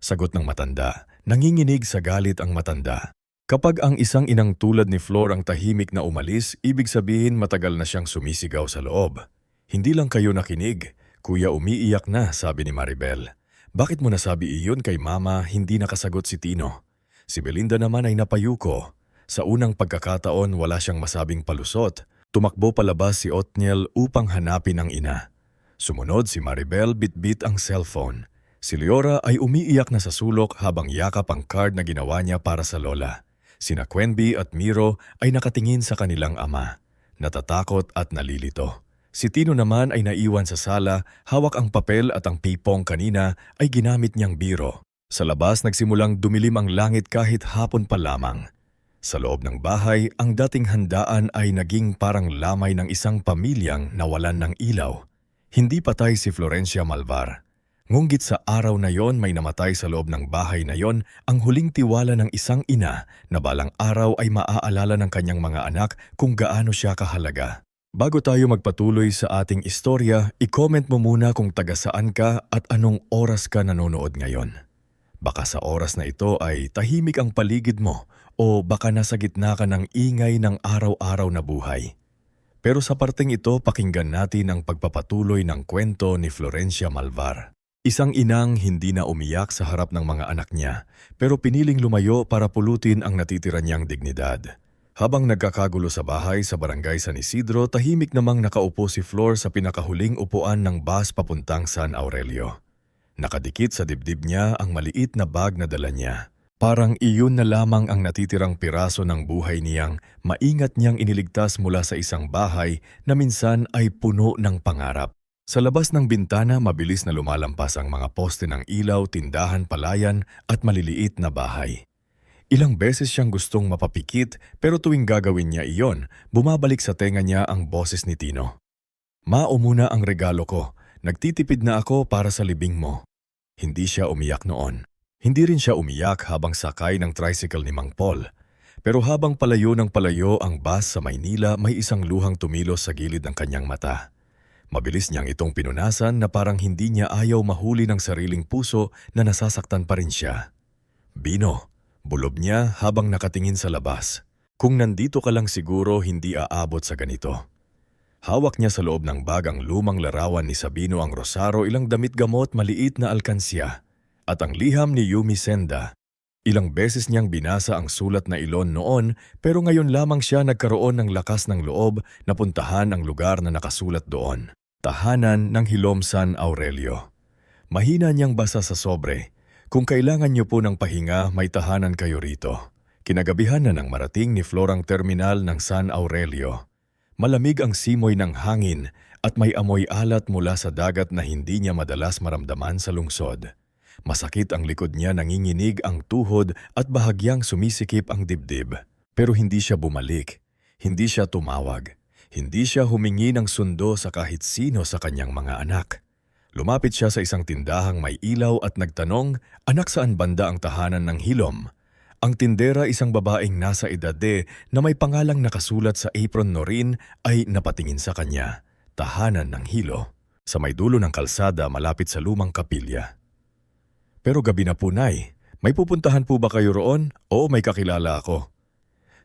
Sagot ng matanda. Nanginginig sa galit ang matanda. Kapag ang isang inang tulad ni Flor ang tahimik na umalis, ibig sabihin matagal na siyang sumisigaw sa loob. Hindi lang kayo nakinig. Kuya, umiiyak na, sabi ni Maribel. Bakit mo nasabi iyon kay Mama? Hindi nakasagot si Tino. Si Belinda naman ay napayuko. Sa unang pagkakataon, wala siyang masabing palusot. Tumakbo palabas si Othniel upang hanapin ang ina. Sumunod si Maribel, bitbit ang cellphone. Si Leora ay umiiyak na sa sulok habang yakap ang card na ginawa niya para sa lola. Sina Quenby at Miro ay nakatingin sa kanilang ama. Natatakot at nalilito. Si Tino naman ay naiwan sa sala, hawak ang papel at ang pipong kanina ay ginamit niyang biro. Sa labas nagsimulang dumilim ang langit kahit hapon pa lamang. Sa loob ng bahay, ang dating handaan ay naging parang lamay ng isang pamilyang nawalan ng ilaw. Hindi patay si Florencia Malvar. Ngunit sa araw na yon may namatay sa loob ng bahay na yon ang huling tiwala ng isang ina na balang araw ay maaalala ng kanyang mga anak kung gaano siya kahalaga. Bago tayo magpatuloy sa ating istorya, i-comment mo muna kung taga saan ka at anong oras ka nanonood ngayon. Baka sa oras na ito ay tahimik ang paligid mo o baka nasa gitna ka ng ingay ng araw-araw na buhay. Pero sa parteng ito, pakinggan natin ang pagpapatuloy ng kwento ni Florencia Malvar. Isang inang hindi na umiyak sa harap ng mga anak niya, pero piniling lumayo para pulutin ang natitira niyang dignidad. Habang nagkakagulo sa bahay sa barangay San Isidro, tahimik namang nakaupo si Flor sa pinakahuling upuan ng bus papuntang San Aurelio. Nakadikit sa dibdib niya ang maliit na bag na dala niya. Parang iyon na lamang ang natitirang piraso ng buhay niyang maingat niyang iniligtas mula sa isang bahay na minsan ay puno ng pangarap. Sa labas ng bintana, mabilis na lumalampas ang mga poste ng ilaw, tindahan, palayan at maliliit na bahay. Ilang beses siyang gustong mapapikit pero tuwing gagawin niya iyon, bumabalik sa tenga niya ang boses ni Tino. "Mao muna ang regalo ko. Nagtitipid na ako para sa libing mo." Hindi siya umiyak noon. Hindi rin siya umiyak habang sakay ng tricycle ni Mang Paul. Pero habang palayo ng palayo ang bus sa Maynila, may isang luhang tumilos sa gilid ng kanyang mata. Mabilis niyang itong pinunasan na parang hindi niya ayaw mahuli ng sariling puso na nasasaktan pa rin siya. "Bino," bulob niya habang nakatingin sa labas. "Kung nandito ka lang siguro hindi aabot sa ganito." Hawak niya sa loob ng bag ang lumang larawan ni Sabino, ang rosaro, ilang damit gamot, maliit na alkansya, at ang liham ni Yumi Senda. Ilang beses niyang binasa ang sulat na ilon noon pero ngayon lamang siya nagkaroon ng lakas ng loob na puntahan ang lugar na nakasulat doon. Tahanan ng Hilom San Aurelio. Mahina niyang basa sa sobre. "Kung kailangan niyo po ng pahinga, may tahanan kayo rito." Kinagabihan na nang marating ni Flor ang terminal ng San Aurelio. Malamig ang simoy ng hangin at may amoy alat mula sa dagat na hindi niya madalas maramdaman sa lungsod. Masakit ang likod niya, nanginginig ang tuhod at bahagyang sumisikip ang dibdib. Pero hindi siya bumalik, hindi siya tumawag, hindi siya humingi ng sundo sa kahit sino sa kanyang mga anak. Lumapit siya sa isang tindahang may ilaw at nagtanong, "Anak, saan banda ang tahanan ng Hilom?" Ang tindera, isang babaeng nasa edade na may pangalang nakasulat sa apron norin, ay napatingin sa kanya. Tahanan ng Hilo, sa may dulo ng kalsada malapit sa lumang kapilya. "Pero gabi na po, Nay. May pupuntahan po ba kayo roon? Oo, may kakilala ako."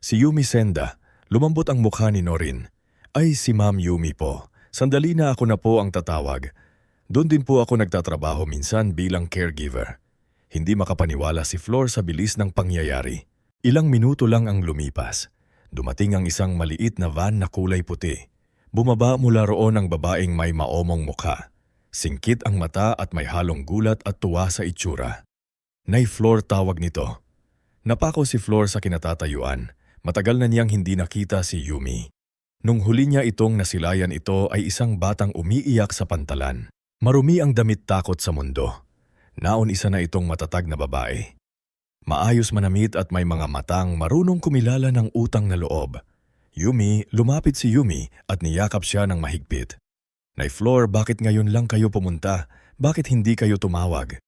Si Yumi Senda, lumambot ang mukha ni Norin. "Ay, si Ma'am Yumi po. Sandali na, ako na po ang tatawag. Doon din po ako nagtatrabaho minsan bilang caregiver." Hindi makapaniwala si Flor sa bilis ng pangyayari. Ilang minuto lang ang lumipas. Dumating ang isang maliit na van na kulay puti. Bumaba mula roon ang babaeng may maomong mukha. Singkit ang mata at may halong gulat at tuwa sa itsura. "Nay Flor," tawag nito. Napako si Flor sa kinatatayuan. Matagal na niyang hindi nakita si Yumi. Nung huli niya itong nasilayan, ito ay isang batang umiiyak sa pantalan. Marumi ang damit, takot sa mundo. Naon isa na itong matatag na babae. Maayos manamit at may mga matang marunong kumilala ng utang na loob. "Yumi," lumapit si Yumi at niyakap siya ng mahigpit. "Nay Flor, bakit ngayon lang kayo pumunta? Bakit hindi kayo tumawag?"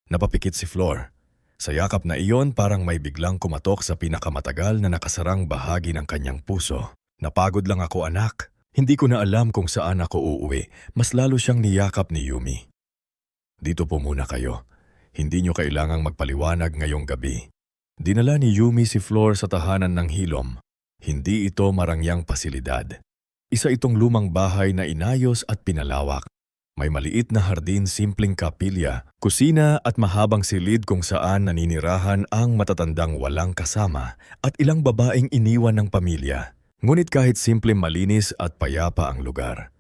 Napapikit si Flor. Sa yakap na iyon, parang may biglang kumatok sa pinakamatagal na nakasarang bahagi ng kanyang puso. "Napagod lang ako, anak. Hindi ko na alam kung saan ako uuwi." Mas lalo siyang niyakap ni Yumi. "Dito po muna kayo. Hindi niyo kailangang magpaliwanag ngayong gabi." Dinala ni Yumi si Flor sa tahanan ng Hilom. Hindi ito marangyang pasilidad. Isa itong lumang bahay na inayos at pinalawak. May maliit na hardin, simpleng kapilya, kusina at mahabang silid kung saan naninirahan ang matatandang walang kasama at ilang babaeng iniwan ng pamilya. Ngunit kahit simple, malinis at payapa ang lugar.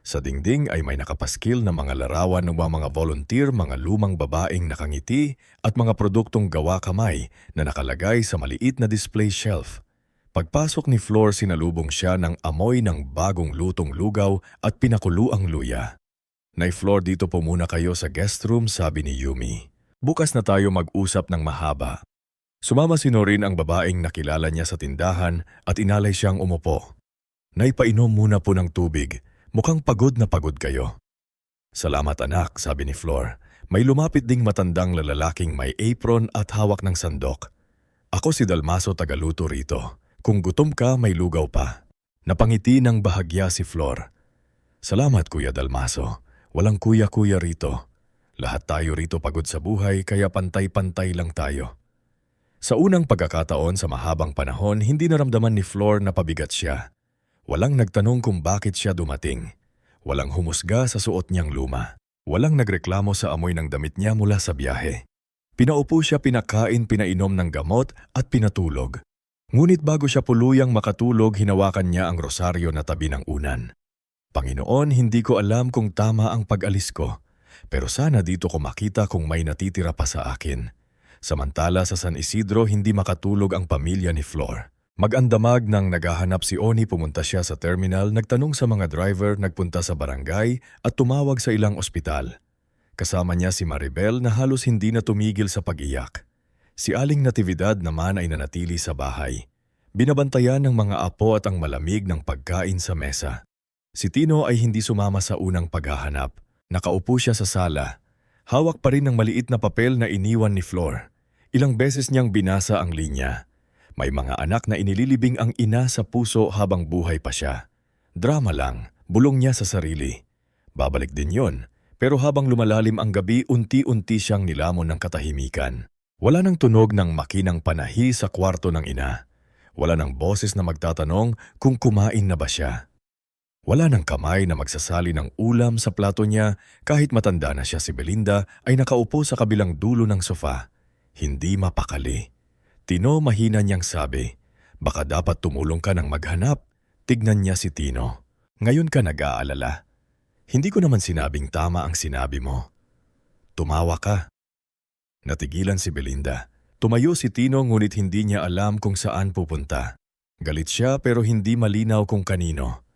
Sa dingding ay may nakapaskil na mga larawan ng mga volunteer, mga lumang babaeng nakangiti at mga produktong gawa kamay na nakalagay sa maliit na display shelf. Pagpasok ni Flor, sinalubong siya ng amoy ng bagong lutong lugaw at pinakuluang luya. "Nay Flor, dito po muna kayo sa guest room," sabi ni Yumi. "Bukas na tayo mag-usap ng mahaba." Sumama si Norin, ang babaeng nakilala niya sa tindahan, at inalay siyang umupo. "Nay, painom muna po ng tubig. Mukhang pagod na pagod kayo." "Salamat anak," sabi ni Flor. May lumapit ding matandang lalaking may apron at hawak ng sandok. "Ako si Dalmaso, tagaluto rito. Kung gutom ka, may lugaw pa." Napangiti ng bahagya si Flor. "Salamat Kuya Dalmaso. Walang kuya-kuya rito. Lahat tayo rito pagod sa buhay, kaya pantay-pantay lang tayo." Sa unang pagkakataon sa mahabang panahon, hindi naramdaman ni Flor na pabigat siya. Walang nagtanong kung bakit siya dumating. Walang humusga sa suot niyang luma. Walang nagreklamo sa amoy ng damit niya mula sa biyahe. Pinaupo siya, pinakain, pinainom ng gamot at pinatulog. Ngunit bago siya puluyang makatulog, hinawakan niya ang rosaryo na tabi ng unan. "Panginoon, hindi ko alam kung tama ang pag-alis ko, pero sana dito ko makita kung may natitira pa sa akin. Samantala sa San Isidro hindi makatulog ang pamilya ni Flor. Mag-andamag nang naghahanap si Oni, pumunta siya sa terminal, nagtanong sa mga driver, nagpunta sa barangay at tumawag sa ilang ospital. Kasama niya si Maribel na halos hindi na tumigil sa pag-iyak. Si Aling Natividad naman ay nanatili sa bahay. Binabantayan ng mga apo at ang malamig ng pagkain sa mesa. Si Tino ay hindi sumama sa unang paghahanap. Nakaupo siya sa sala. Hawak pa rin ng maliit na papel na iniwan ni Flor. Ilang beses niyang binasa ang linya. May mga anak na inililibing ang ina sa puso habang buhay pa siya. Drama lang, bulong niya sa sarili. Babalik din yon, pero habang lumalalim ang gabi, unti-unti siyang nilamon ng katahimikan. Wala nang tunog ng makinang panahi sa kwarto ng ina. Wala nang boses na magtatanong kung kumain na ba siya. Wala nang kamay na magsasali ng ulam sa plato niya kahit matanda na siya. Si Belinda ay nakaupo sa kabilang dulo ng sofa. Hindi mapakali. Tino, mahina niyang sabi, baka dapat tumulong ka ng maghanap. Tignan niya si Tino. Ngayon ka nag-aalala. Hindi ko naman sinabing tama ang sinabi mo. Tumawa ka. Natigilan si Belinda. Tumayo si Tino ngunit hindi niya alam kung saan pupunta. Galit siya pero hindi malinaw kung kanino.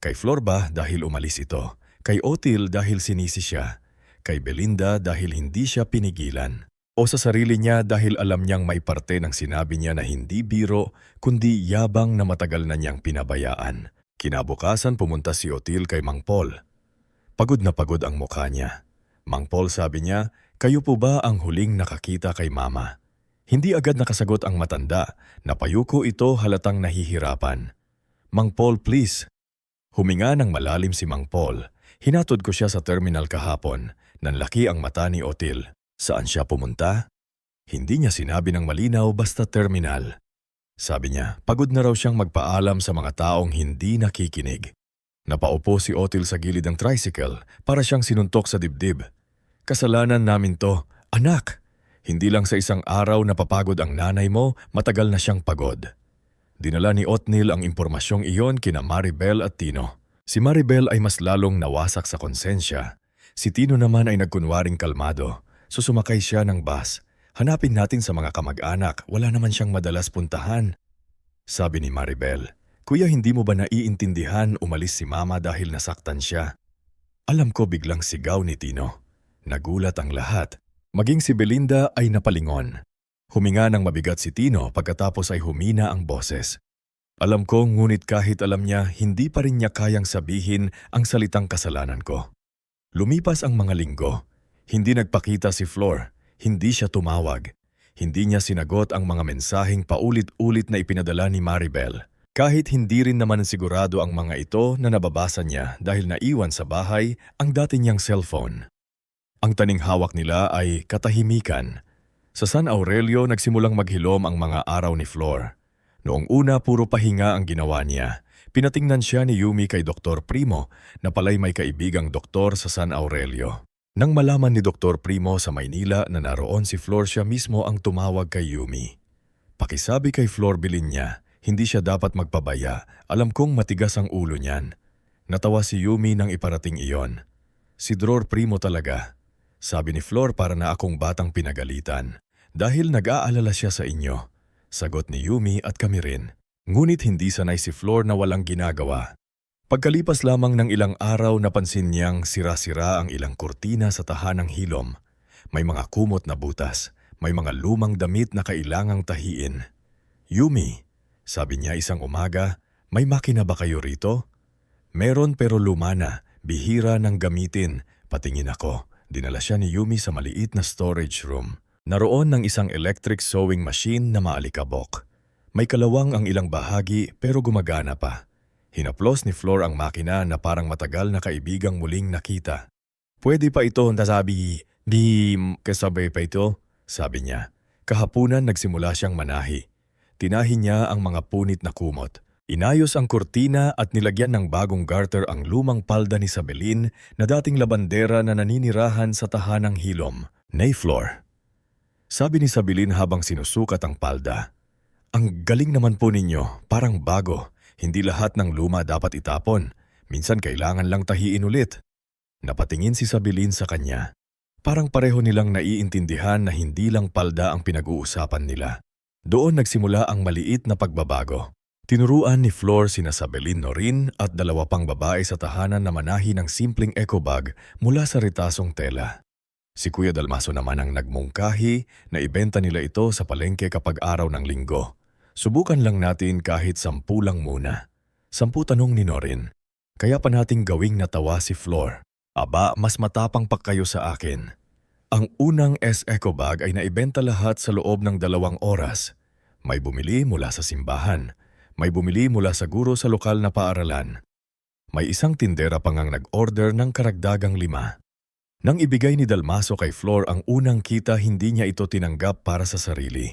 Kay Flor ba dahil umalis ito? Kay Otil dahil sinisi siya? Kay Belinda dahil hindi siya pinigilan? O sa sarili niya dahil alam niyang may parte ng sinabi niya na hindi biro kundi yabang na matagal na niyang pinabayaan? Kinabukasan pumunta si Otil kay Mang Paul. Pagod na pagod ang mukha niya. Mang Paul, sabi niya, kayo po ba ang huling nakakita kay Mama? Hindi agad nakasagot ang matanda. Napayuko ito, halatang nahihirapan. Mang Paul, please. Huminga ng malalim si Mang Paul. Hinatod ko siya sa terminal kahapon. Nanlaki ang mata ni Otil. Saan siya pumunta? Hindi niya sinabi ng malinaw, basta terminal. Sabi niya, pagod na raw siyang magpaalam sa mga taong hindi nakikinig. Napaupo si Otil sa gilid ng tricycle para siyang sinuntok sa dibdib. Kasalanan namin to, anak. Hindi lang sa isang araw napapagod ang nanay mo, matagal na siyang pagod. Dinala ni Otnil ang impormasyong iyon kina Maribel at Tino. Si Maribel ay mas lalong nawasak sa konsensya. Si Tino naman ay nagkunwaring kalmado. Susumakay siya ng bus. Hanapin natin sa mga kamag-anak, wala naman siyang madalas puntahan. Sabi ni Maribel, Kuya, hindi mo ba naiintindihan umalis si Mama dahil nasaktan siya? Alam ko, biglang sigaw ni Tino. Nagulat ang lahat. Maging si Belinda ay napalingon. Huminga ng mabigat si Tino pagkatapos ay humina ang boses. Alam ko, ngunit kahit alam niya, hindi pa rin niya kayang sabihin ang salitang kasalanan ko. Lumipas ang mga linggo. Hindi nagpakita si Flor, hindi siya tumawag. Hindi niya sinagot ang mga mensaheng paulit-ulit na ipinadala ni Maribel. Kahit hindi rin naman sigurado ang mga ito na nababasa niya dahil naiwan sa bahay ang dati niyang cellphone. Ang taning hawak nila ay katahimikan. Sa San Aurelio nagsimulang maghilom ang mga araw ni Flor. Noong una puro pahinga ang ginawa niya. Pinatingnan siya ni Yumi kay Dr. Primo na pala'y may kaibigang doktor sa San Aurelio. Nang malaman ni Dr. Primo sa Maynila na naroon si Flor, siya mismo ang tumawag kay Yumi. Pakisabi kay Flor, bilin niya, hindi siya dapat magpabaya. Alam kong matigas ang ulo niyan. Natawa si Yumi nang iparating iyon. Si Dr. Primo talaga. Sabi ni Flor, para na akong batang pinagalitan. Dahil nag-aalala siya sa inyo. Sagot ni Yumi at kami rin. Ngunit hindi sanay si Flor na walang ginagawa. Pagkalipas lamang ng ilang araw, napansin niyang sira-sira ang ilang kurtina sa tahanang hilom. May mga kumot na butas, may mga lumang damit na kailangang tahiin. Yumi, sabi niya isang umaga, may makina ba kayo rito? Meron pero luma na, bihira ng gamitin. Patingin ako. Dinala siya ni Yumi sa maliit na storage room. Naroon ng isang electric sewing machine na maalikabok. May kalawang ang ilang bahagi pero gumagana pa. Hinaplos ni Flor ang makina na parang matagal na kaibigang muling nakita. Pwede pa ito, nasabi, di kasabay pa ito, sabi niya. Kahapunan nagsimula siyang manahi. Tinahi niya ang mga punit na kumot. Inayos ang kurtina at nilagyan ng bagong garter ang lumang palda ni Sabelin na dating labandera na naninirahan sa tahanang hilom. Nay Flor, sabi ni Sabelin habang sinusukat ang palda. Ang galing naman po ninyo, parang bago. Hindi lahat ng luma dapat itapon. Minsan kailangan lang tahiin ulit. Napatingin si Sabelin sa kanya. Parang pareho nilang naiintindihan na hindi lang palda ang pinag-uusapan nila. Doon nagsimula ang maliit na pagbabago. Tinuruan ni Flor sina Sabelin Norin at dalawa pang babae sa tahanan na manahi ng simpleng eco bag mula sa ritasong tela. Si Kuya Dalmaso naman ang nagmungkahi na ibenta nila ito sa palengke kapag araw ng linggo. Subukan lang natin kahit 10 lang muna. 10 tanong ni Norin. Kaya pa nating gawing natawa si Flor. Aba, mas matapang pa kayo sa akin. Ang unang eco bag ay naibenta lahat sa loob ng 2 oras. May bumili mula sa simbahan. May bumili mula sa guro sa lokal na paaralan. May isang tindera pa ngang nag-order ng karagdagang 5. Nang ibigay ni Dalmaso kay Flor ang unang kita, hindi niya ito tinanggap para sa sarili.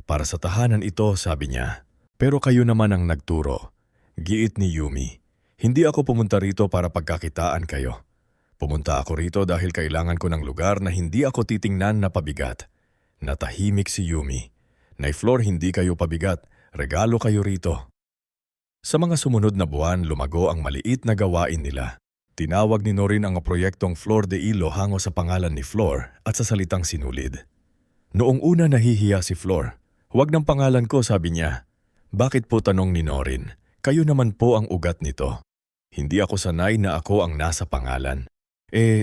Para sa tahanan ito, sabi niya. Pero kayo naman ang nagturo. Giit ni Yumi. Hindi ako pumunta rito para pagkakitaan kayo. Pumunta ako rito dahil kailangan ko ng lugar na hindi ako titingnan na pabigat. Natahimik si Yumi. Nay Flor, hindi kayo pabigat. Regalo kayo rito. Sa mga sumunod na buwan, lumago ang maliit na gawain nila. Tinawag ni Norin ang proyektong Flor de Ilo hango sa pangalan ni Flor at sa salitang sinulid. Noong una nahihiya si Flor. Huwag ng pangalan ko, sabi niya. Bakit po, tanong ni Norin? Kayo naman po ang ugat nito. Hindi ako sanay na ako ang nasa pangalan.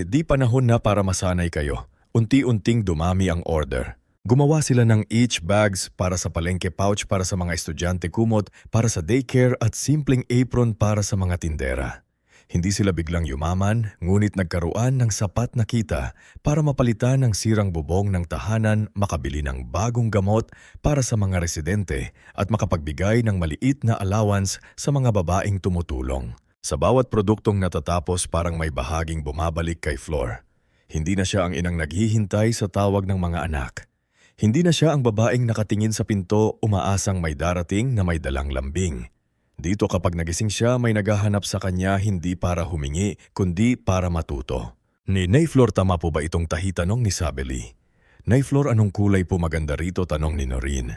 Di panahon na para masanay kayo. Unti-unting dumami ang order. Gumawa sila ng each bags para sa palengke, pouch para sa mga estudyante, kumot para sa daycare at simpleng apron para sa mga tindera. Hindi sila biglang yumaman, ngunit nagkaroon ng sapat na kita para mapalitan ang sirang bubong ng tahanan, makabili ng bagong gamot para sa mga residente at makapagbigay ng maliit na allowance sa mga babaeng tumutulong. Sa bawat produktong natatapos, parang may bahaging bumabalik kay Flor. Hindi na siya ang inang naghihintay sa tawag ng mga anak. Hindi na siya ang babaeng nakatingin sa pinto, umaasang may darating na may dalang lambing. Dito kapag nagising siya, may naghahanap sa kanya hindi para humingi, kundi para matuto. Ni Nay Flor, tama po ba itong tahi, tanong ni Sabeli. Nay Flor, anong kulay po maganda rito, tanong ni Norin.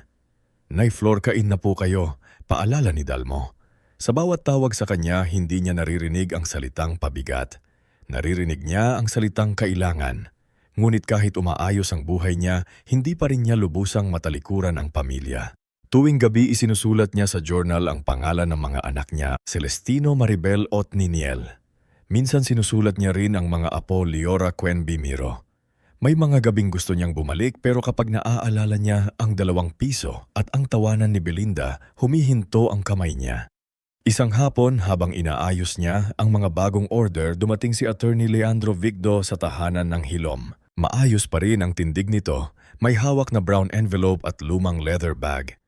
Nay Flor, kain na po kayo, paalala ni Dalmo. Sa bawat tawag sa kanya, hindi niya naririnig ang salitang pabigat. Naririnig niya ang salitang kailangan. Ngunit kahit umaayos ang buhay niya, hindi pa rin niya lubusang matalikuran ang pamilya. Tuwing gabi isinusulat niya sa journal ang pangalan ng mga anak niya, Celestino, Maribel at Niniel. Minsan sinusulat niya rin ang mga apo, Liora, Quen, Bimiro. May mga gabing gusto niyang bumalik, pero kapag naaalala niya ang 2 piso at ang tawanan ni Belinda, humihinto ang kamay niya. Isang hapon, habang inaayos niya ang mga bagong order, dumating si Attorney Leandro Vigdo sa tahanan ng Hilom. Maayos pa rin ang tindig nito, may hawak na brown envelope at lumang leather bag.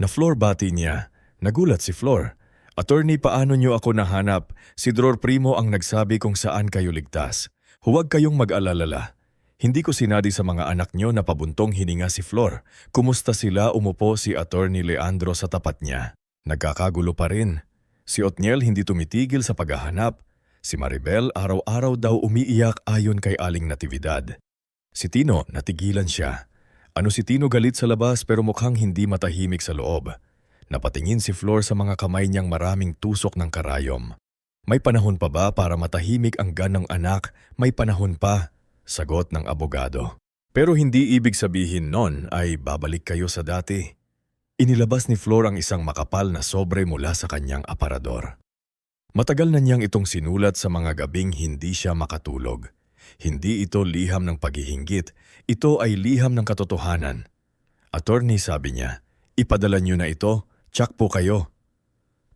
Na Flor, bati niya. Nagulat si Flor. Attorney, paano niyo ako nahanap? Si Dror Primo ang nagsabi kung saan kayo ligtas. Huwag kayong mag-alala. Hindi ko sinadi sa mga anak niyo na pabuntong hininga si Flor. Kumusta sila? Umupo si Attorney Leandro sa tapat niya. Nagkakagulo pa rin. Si Otniel hindi tumitigil sa paghahanap. Si Maribel araw-araw daw umiiyak ayon kay Aling Natividad. Si Tino, natigilan siya. Ano si Tino, galit sa labas pero mukhang hindi matahimik sa loob. Napatingin si Flor sa mga kamay niyang maraming tusok ng karayom. May panahon pa ba para matahimik ang ganang anak? May panahon pa, sagot ng abogado. Pero hindi ibig sabihin nun ay babalik kayo sa dati. Inilabas ni Flor ang isang makapal na sobre mula sa kanyang aparador. Matagal na niyang itong sinulat sa mga gabing hindi siya makatulog. Hindi ito liham ng paghihinggit, ito ay liham ng katotohanan. Attorney, sabi niya, ipadala niyo na ito, tsak po kayo.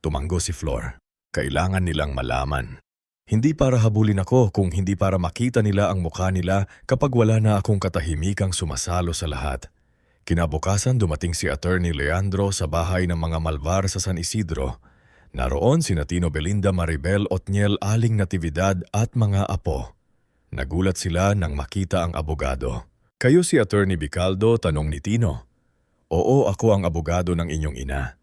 Tumanggo si Flor. Kailangan nilang malaman. Hindi para habulin ako, kung hindi para makita nila ang mukha nila kapag wala na akong katahimikang sumasalo sa lahat. Kinabukasan dumating si Attorney Leandro sa bahay ng mga Malvar sa San Isidro. Naroon sina Tino, Belinda, Maribel, Otniel, Aling Natividad at mga apo. Nagulat sila nang makita ang abogado. Kayo si Attorney Bicaldo, tanong ni Tino. Oo, ako ang abogado ng inyong ina.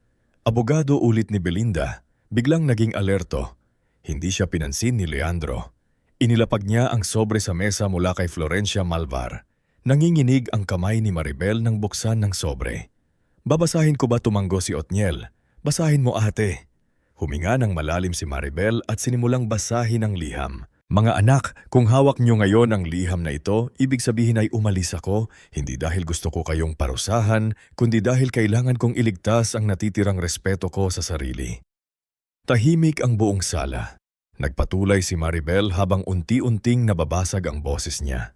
Abogado, ulit ni Belinda. Biglang naging alerto. Hindi siya pinansin ni Leandro. Inilapag niya ang sobre sa mesa mula kay Florencia Malvar. Nanginginig ang kamay ni Maribel nang buksan ng sobre. Babasahin ko ba, tumanggo si Otniel? Basahin mo, ate. Huminga ng malalim si Maribel at sinimulang basahin ang liham. Mga anak, kung hawak niyo ngayon ang liham na ito, ibig sabihin ay umalis ako, hindi dahil gusto ko kayong parusahan, kundi dahil kailangan kong iligtas ang natitirang respeto ko sa sarili. Tahimik ang buong sala. Nagpatulay si Maribel habang unti-unting nababasag ang boses niya.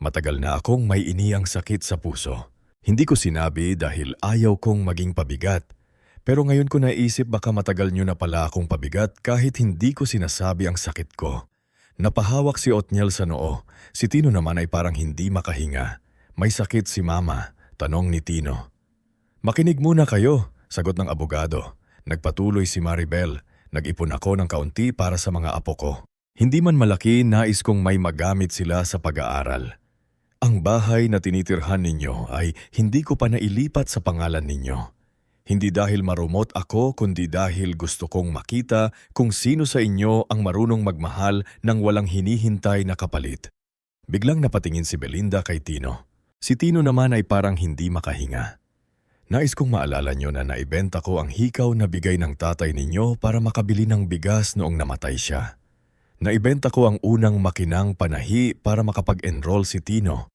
Matagal na akong may iniyang sakit sa puso. Hindi ko sinabi dahil ayaw kong maging pabigat. Pero ngayon ko naisip baka matagal niyo na pala akong pabigat kahit hindi ko sinasabi ang sakit ko. Napahawak si Othniel sa noo. Si Tino naman ay parang hindi makahinga. May sakit si Mama, tanong ni Tino. Makinig muna kayo, sagot ng abogado. Nagpatuloy si Maribel. Nag-ipon ako ng kaunti para sa mga apo ko. Hindi man malaki, nais kong may magamit sila sa pag-aaral. Ang bahay na tinitirhan ninyo ay hindi ko pa nailipat sa pangalan ninyo. Hindi dahil marumot ako kundi dahil gusto kong makita kung sino sa inyo ang marunong magmahal ng walang hinihintay na kapalit. Biglang napatingin si Belinda kay Tino. Si Tino naman ay parang hindi makahinga. Nais kong maalala nyo na naibenta ko ang hikaw na bigay ng tatay ninyo para makabili ng bigas noong namatay siya. Naibenta ko ang unang makinang panahi para makapag-enroll si Tino.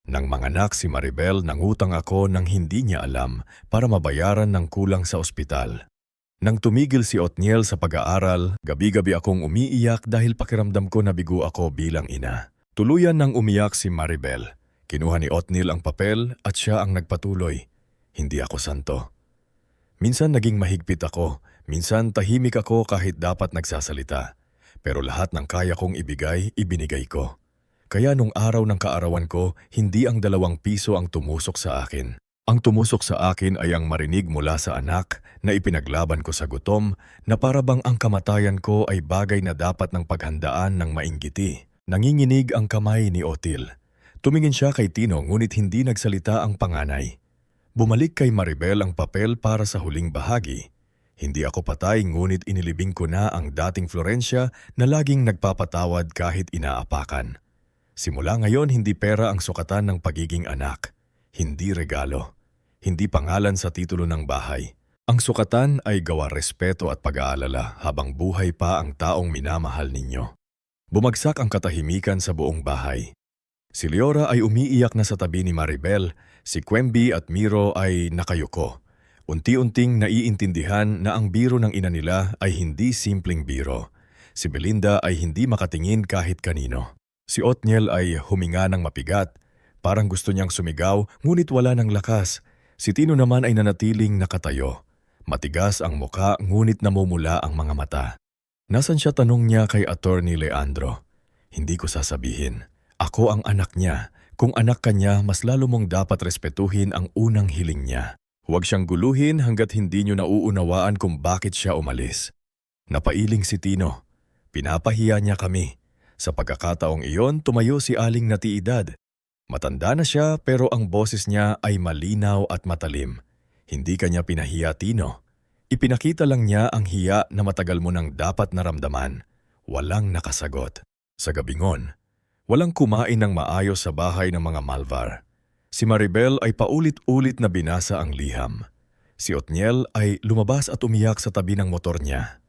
Nang manganak si Maribel, nangutang ako nang hindi niya alam para mabayaran ng kulang sa ospital. Nang tumigil si Othniel sa pag-aaral, gabi-gabi akong umiiyak dahil pakiramdam ko na bigo ako bilang ina. Tuluyan nang umiyak si Maribel. Kinuha ni Othniel ang papel at siya ang nagpatuloy. Hindi ako santo. Minsan naging mahigpit ako, minsan tahimik ako kahit dapat nagsasalita. Pero lahat ng kaya kong ibigay, ibinigay ko. Kaya nung araw ng kaarawan ko, hindi ang 2 piso ang tumusok sa akin. Ang tumusok sa akin ay ang marinig mula sa anak na ipinaglaban ko sa gutom na para bang ang kamatayan ko ay bagay na dapat ng paghandaan ng mainggiti. Nanginginig ang kamay ni Otil. Tumingin siya kay Tino ngunit hindi nagsalita ang panganay. Bumalik kay Maribel ang papel para sa huling bahagi. Hindi ako patay ngunit inilibing ko na ang dating Florencia na laging nagpapatawad kahit inaapakan. Simula ngayon, hindi pera ang sukatan ng pagiging anak. Hindi regalo. Hindi pangalan sa titulo ng bahay. Ang sukatan ay gawa respeto at pag-aalala habang buhay pa ang taong minamahal ninyo. Bumagsak ang katahimikan sa buong bahay. Si Leora ay umiiyak na sa tabi ni Maribel. Si Quemby at Miro ay nakayuko. Unti-unting naiintindihan na ang biro ng ina nila ay hindi simpleng biro. Si Belinda ay hindi makatingin kahit kanino. Si Othniel ay huminga ng mapigat, parang gusto niyang sumigaw ngunit wala ng lakas. Si Tino naman ay nanatiling nakatayo. Matigas ang muka ngunit namumula ang mga mata. Nasaan siya, tanong niya kay Attorney Leandro. Hindi ko sasabihin. Ako ang anak niya. Kung anak ka niya, mas lalo mong dapat respetuhin ang unang hiling niya. Huwag siyang guluhin hanggat hindi niyo nauunawaan kung bakit siya umalis. Napailing si Tino. Pinapahiya niya kami. Sa pagkakataong iyon, tumayo si Aling Natividad. Matanda na siya pero ang boses niya ay malinaw at matalim. Hindi kanya pinahiya, Tino. Ipinakita lang niya ang hiya na matagal mo nang dapat naramdaman. Walang nakasagot. Sa gabingon, walang kumain ng maayos sa bahay ng mga Malvar. Si Maribel ay paulit-ulit na binasa ang liham. Si Othniel ay lumabas at umiyak sa tabi ng motor niya.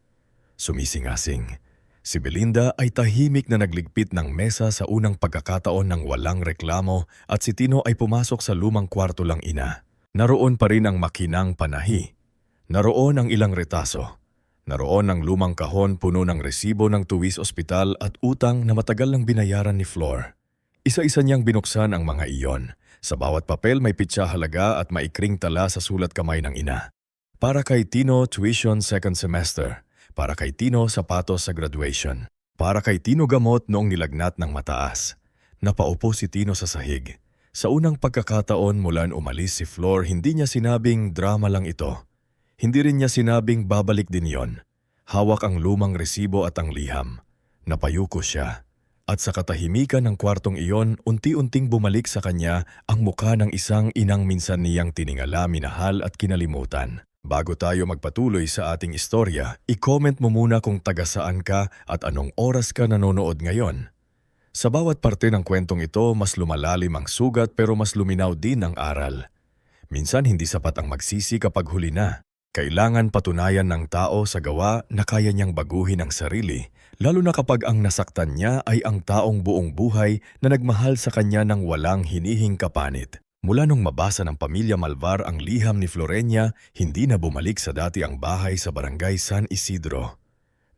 Sumisingasing. Si Belinda ay tahimik na nagligpit ng mesa sa unang pagkakataon ng walang reklamo at si Tino ay pumasok sa lumang kwarto lang ina. Naroon pa rin ang makinang panahi. Naroon ang ilang retaso. Naroon ang lumang kahon puno ng resibo ng tuwis ospital at utang na matagal lang binayaran ni Flor. Isa-isa niyang binuksan ang mga iyon. Sa bawat papel may pitsa halaga at maikring tala sa sulat kamay ng ina. Para kay Tino, tuition 2nd semester. Para kay Tino, sapatos sa graduation. Para kay Tino, gamot noong nilagnat ng mataas. Napaupo si Tino sa sahig. Sa unang pagkakataon mula umalis si Flor, hindi niya sinabing drama lang ito. Hindi rin niya sinabing babalik din yon. Hawak ang lumang resibo at ang liham. Napayuko siya. At sa katahimikan ng kwartong iyon, unti-unting bumalik sa kanya ang mukha ng isang inang minsan niyang tiningala, minahal at kinalimutan. Bago tayo magpatuloy sa ating istorya, i-comment mo muna kung taga saan ka at anong oras ka nanonood ngayon. Sa bawat parte ng kwentong ito, mas lumalalim ang sugat pero mas luminaw din ang aral. Minsan hindi sapat ang magsisi kapag huli na. Kailangan patunayan ng tao sa gawa na kaya niyang baguhin ang sarili, Lalo na kapag ang nasaktan niya ay ang taong buong buhay na nagmahal sa kanya ng walang hinihing kapanit. Mula nung mabasa ng pamilya Malvar ang liham ni Florenia, hindi na bumalik sa dati ang bahay sa barangay San Isidro.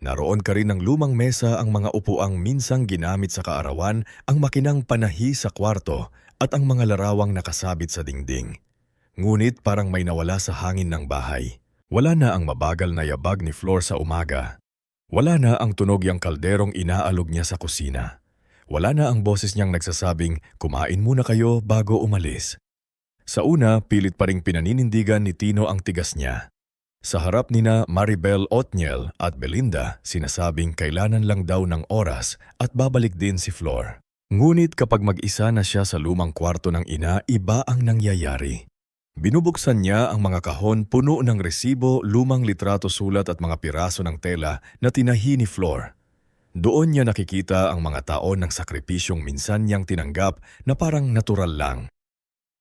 Naroon ka rin ng lumang mesa, ang mga upuang minsang ginamit sa kaarawan, ang makinang panahi sa kwarto at ang mga larawang nakasabit sa dingding. Ngunit parang may nawala sa hangin ng bahay. Wala na ang mabagal na yabag ni Flor sa umaga. Wala na ang tunog yang kalderong inaalog niya sa kusina. Wala na ang boses niyang nagsasabing, "Kumain muna kayo bago umalis." Sa una, pilit pa ring pinaninindigan ni Tino ang tigas niya. Sa harap nina Maribel Otniel at Belinda, sinasabing kailanan lang daw ng oras at babalik din si Flor. Ngunit kapag mag-isa na siya sa lumang kwarto ng ina, iba ang nangyayari. Binubuksan niya ang mga kahon puno ng resibo, lumang litrato sulat at mga piraso ng tela na tinahi ni Flor. Doon niya nakikita ang mga taon ng sakripisyong minsan niyang tinanggap na parang natural lang.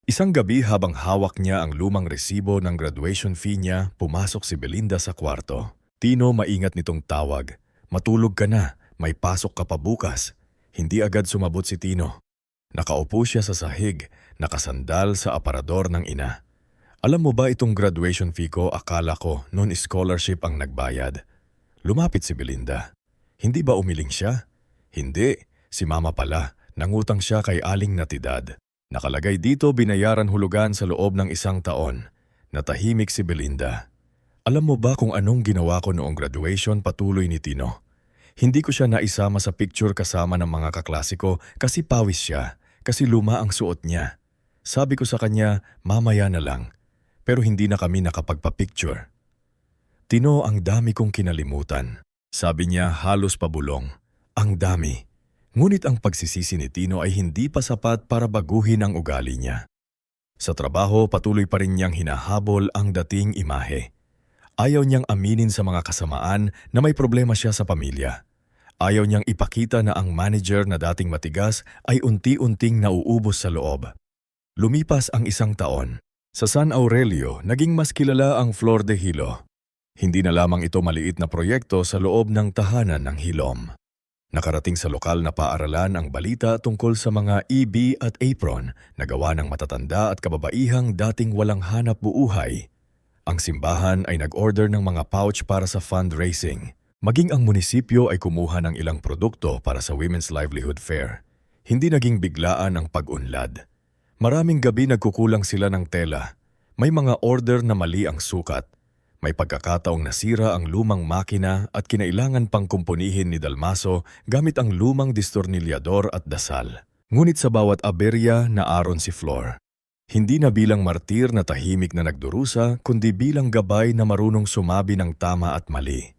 Isang gabi habang hawak niya ang lumang resibo ng graduation fee niya, pumasok si Belinda sa kwarto. "Tino, maingat nitong tawag. Matulog ka na, may pasok ka pa bukas." Hindi agad sumabot si Tino. Nakaupo siya sa sahig, nakasandal sa aparador ng ina. "Alam mo ba itong graduation fee ko, akala ko noon scholarship ang nagbayad." Lumapit si Belinda. "Hindi ba umiling siya?" "Hindi, si Mama pala. Nangutang siya kay Aling Natividad. Nakalagay dito binayaran hulugan sa loob ng 1 taon." Natahimik si Belinda. "Alam mo ba kung anong ginawa ko noong graduation?" Patuloy ni Tino. "Hindi ko siya naisama sa picture kasama ng mga kaklase ko kasi pawis siya, kasi luma ang suot niya. Sabi ko sa kanya, mamaya na lang. Pero hindi na kami nakapagpa-picture." "Tino, ang dami kong kinalimutan." Sabi niya halos pabulong. Ang dami. Ngunit ang pagsisisi ni Tino ay hindi pa sapat para baguhin ang ugali niya. Sa trabaho, patuloy pa rin niyang hinahabol ang dating imahe. Ayaw niyang aminin sa mga kasamaan na may problema siya sa pamilya. Ayaw niyang ipakita na ang manager na dating matigas ay unti-unting nauubos sa loob. Lumipas ang 1 taon. Sa San Aurelio, naging mas kilala ang Flor de Hilo. Hindi na lamang ito maliit na proyekto sa loob ng tahanan ng Hilom. Nakarating sa lokal na paaralan ang balita tungkol sa mga EB at apron na gawa ng matatanda at kababaihang dating walang hanap buhay. Ang simbahan ay nag-order ng mga pouch para sa fundraising. Maging ang munisipyo ay kumuha ng ilang produkto para sa Women's Livelihood Fair. Hindi naging biglaan ang pag-unlad. Maraming gabi nagkukulang sila ng tela. May mga order na mali ang sukat. May pagkakataong nasira ang lumang makina at kinailangan pang kumpunihin ni Dalmaso gamit ang lumang distornilyador at dasal. Ngunit sa bawat aberya naaron si Flor. Hindi na bilang martir na tahimik na nagdurusa, kundi bilang gabay na marunong sumabi ng tama at mali.